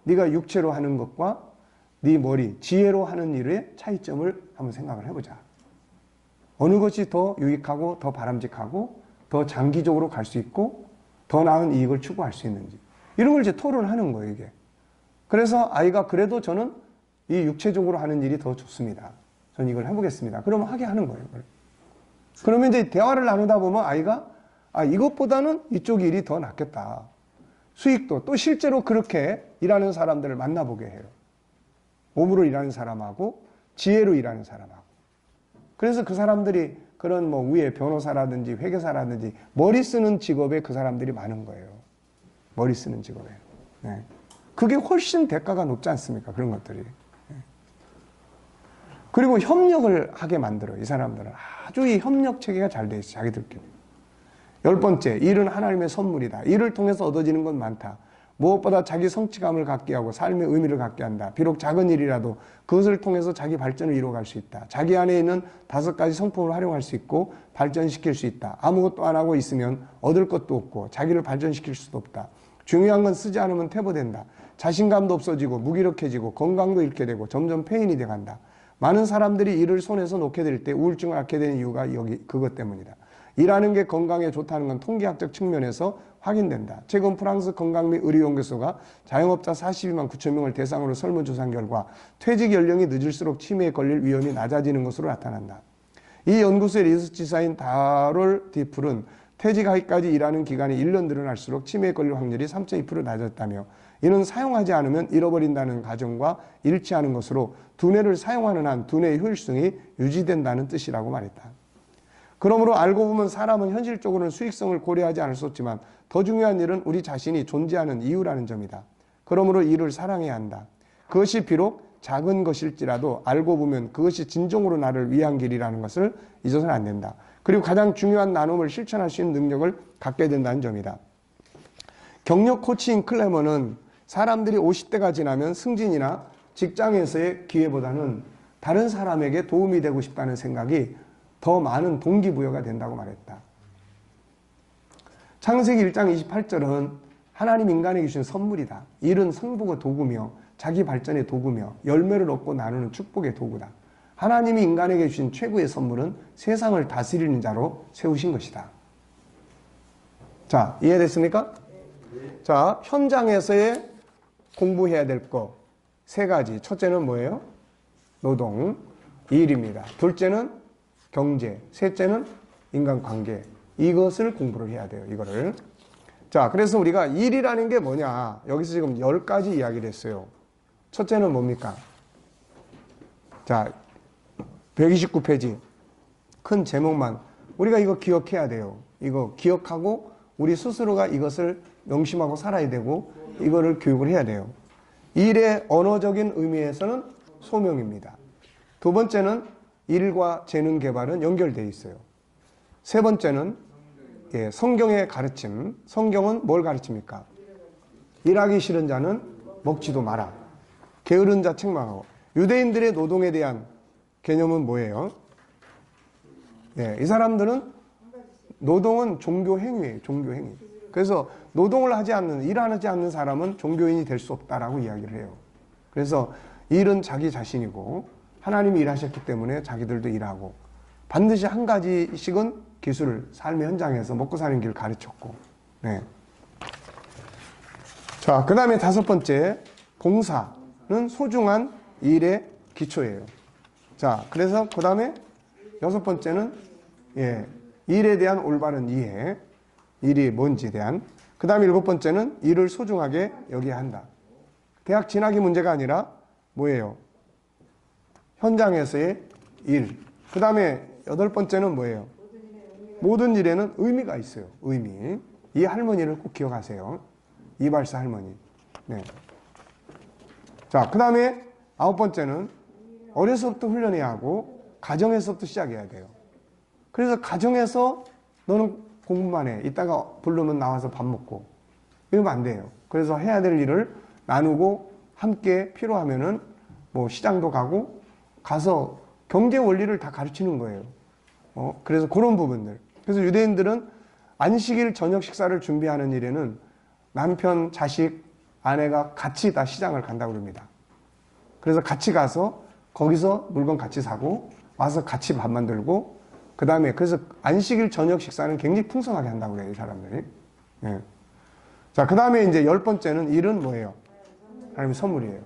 네가 육체로 하는 것과 네 머리, 지혜로 하는 일의 차이점을 한번 생각을 해보자. 어느 것이 더 유익하고 더 바람직하고 더 장기적으로 갈 수 있고 더 나은 이익을 추구할 수 있는지. 이런 걸 이제 토론하는 거예요, 이게. 그래서 아이가 그래도 저는 이 육체적으로 하는 일이 더 좋습니다. 저는 이걸 해보겠습니다. 그러면 하게 하는 거예요. 그러면 이제 대화를 나누다 보면 아이가 이것보다는 이쪽 일이 더 낫겠다. 수익도 또 실제로 그렇게 일하는 사람들을 만나보게 해요. 몸으로 일하는 사람하고 지혜로 일하는 사람하고. 그래서 그 사람들이 그런 뭐 위에 변호사라든지 회계사라든지 머리 쓰는 직업에 그 사람들이 많은 거예요. 머리 쓰는 직업에. 네. 그게 훨씬 대가가 높지 않습니까? 그런 것들이. 네. 그리고 협력을 하게 만들어요. 이 사람들은 아주 이 협력 체계가 잘 돼 있어요. 자기들끼리. 10번째, 일은 하나님의 선물이다. 일을 통해서 얻어지는 건 많다. 무엇보다 자기 성취감을 갖게 하고 삶의 의미를 갖게 한다. 비록 작은 일이라도 그것을 통해서 자기 발전을 이루어갈 수 있다. 자기 안에 있는 5가지 성품을 활용할 수 있고 발전시킬 수 있다. 아무것도 안 하고 있으면 얻을 것도 없고 자기를 발전시킬 수도 없다. 중요한 건 쓰지 않으면 퇴보된다. 자신감도 없어지고 무기력해지고 건강도 잃게 되고 점점 폐인이 돼간다. 많은 사람들이 일을 손에서 놓게 될 때 우울증을 앓게 되는 이유가 그것 때문이다. 일하는 게 건강에 좋다는 건 통계학적 측면에서 확인된다. 최근 프랑스 건강 및 의료연구소가 자영업자 42만 9천 명을 대상으로 설문조사한 결과 퇴직 연령이 늦을수록 치매에 걸릴 위험이 낮아지는 것으로 나타난다. 이 연구소의 리서치사인 다롤 디플은 퇴직하기까지 일하는 기간이 1년 늘어날수록 치매에 걸릴 확률이 3.2% 낮았다며 이는 사용하지 않으면 잃어버린다는 가정과 일치하는 것으로 두뇌를 사용하는 한 두뇌의 효율성이 유지된다는 뜻이라고 말했다. 그러므로 알고 보면 사람은 현실적으로는 수익성을 고려하지 않을 수 없지만 더 중요한 일은 우리 자신이 존재하는 이유라는 점이다. 그러므로 일을 사랑해야 한다. 그것이 비록 작은 것일지라도 알고 보면 그것이 진정으로 나를 위한 길이라는 것을 잊어서는 안 된다. 그리고 가장 중요한 나눔을 실천할 수 있는 능력을 갖게 된다는 점이다. 경력 코치인 클레머는 사람들이 50대가 지나면 승진이나 직장에서의 기회보다는 다른 사람에게 도움이 되고 싶다는 생각이 더 많은 동기부여가 된다고 말했다. 창세기 1장 28절은 하나님 인간에게 주신 선물이다. 일은 성복의 도구며 자기 발전의 도구며 열매를 얻고 나누는 축복의 도구다. 하나님이 인간에게 주신 최고의 선물은 세상을 다스리는 자로 세우신 것이다. 자, 이해됐습니까? 자, 현장에서의 공부해야 될 거 3가지. 첫째는 뭐예요? 노동, 일입니다. 둘째는 경제, 셋째는 인간관계. 이것을 공부를 해야 돼요. 이거를. 자, 그래서 우리가 일이라는 게 뭐냐? 여기서 지금 10가지 이야기를 했어요. 첫째는 뭡니까? 자, 129페이지. 큰 제목만. 우리가 이거 기억해야 돼요. 이거 기억하고 우리 스스로가 이것을 명심하고 살아야 되고 이거를 교육을 해야 돼요. 일의 언어적인 의미에서는 소명입니다. 두 번째는 일과 재능 개발은 연결되어 있어요. 세 번째는 성경의 가르침. 성경은 뭘 가르칩니까? 일하기 싫은 자는 먹지도 마라. 게으른 자 책망하고. 유대인들의 노동에 대한 개념은 뭐예요? 네, 이 사람들은 노동은 종교 행위예요. 종교 행위. 그래서 노동을 하지 않는, 일하지 않는 사람은 종교인이 될 수 없다라고 이야기를 해요. 그래서 일은 자기 자신이고 하나님이 일하셨기 때문에 자기들도 일하고 반드시 한 가지씩은 기술을 삶의 현장에서 먹고 사는 길을 가르쳤고. 네. 자, 그 다음에 다섯 번째, 봉사는 소중한 일의 기초예요. 자, 그래서 그 다음에 여섯 번째는 일에 대한 올바른 이해, 일이 뭔지에 대한. 그 다음에 일곱 번째는 일을 소중하게 여겨야 한다. 대학 진학이 문제가 아니라 뭐예요? 현장에서의 일. 그 다음에 여덟 번째는 뭐예요? 모든 일에는 의미가 있어요. 의미. 이 할머니를 꼭 기억하세요. 이발사 할머니. 네. 자, 그 다음에 아홉 번째는 어려서부터 훈련해야 하고 가정에서부터 시작해야 돼요. 그래서 가정에서 너는 공부만 해. 이따가 부르면 나와서 밥 먹고. 이러면 안 돼요. 그래서 해야 될 일을 나누고 함께 필요하면은 뭐 시장도 가고 가서 경제 원리를 다 가르치는 거예요. 그래서 그런 부분들. 그래서 유대인들은 안식일 저녁 식사를 준비하는 일에는 남편, 자식, 아내가 같이 다 시장을 간다고 그럽니다. 그래서 같이 가서 거기서 물건 같이 사고 와서 같이 밥 만들고 그 다음에 그래서 안식일 저녁 식사는 굉장히 풍성하게 한다고 그래요, 이 사람들이. 예. 자, 그 다음에 이제 열 번째는 일은 뭐예요? 하나님의 선물이에요.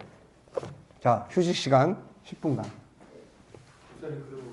자, 휴식 시간 10분간. 목사님, 그리고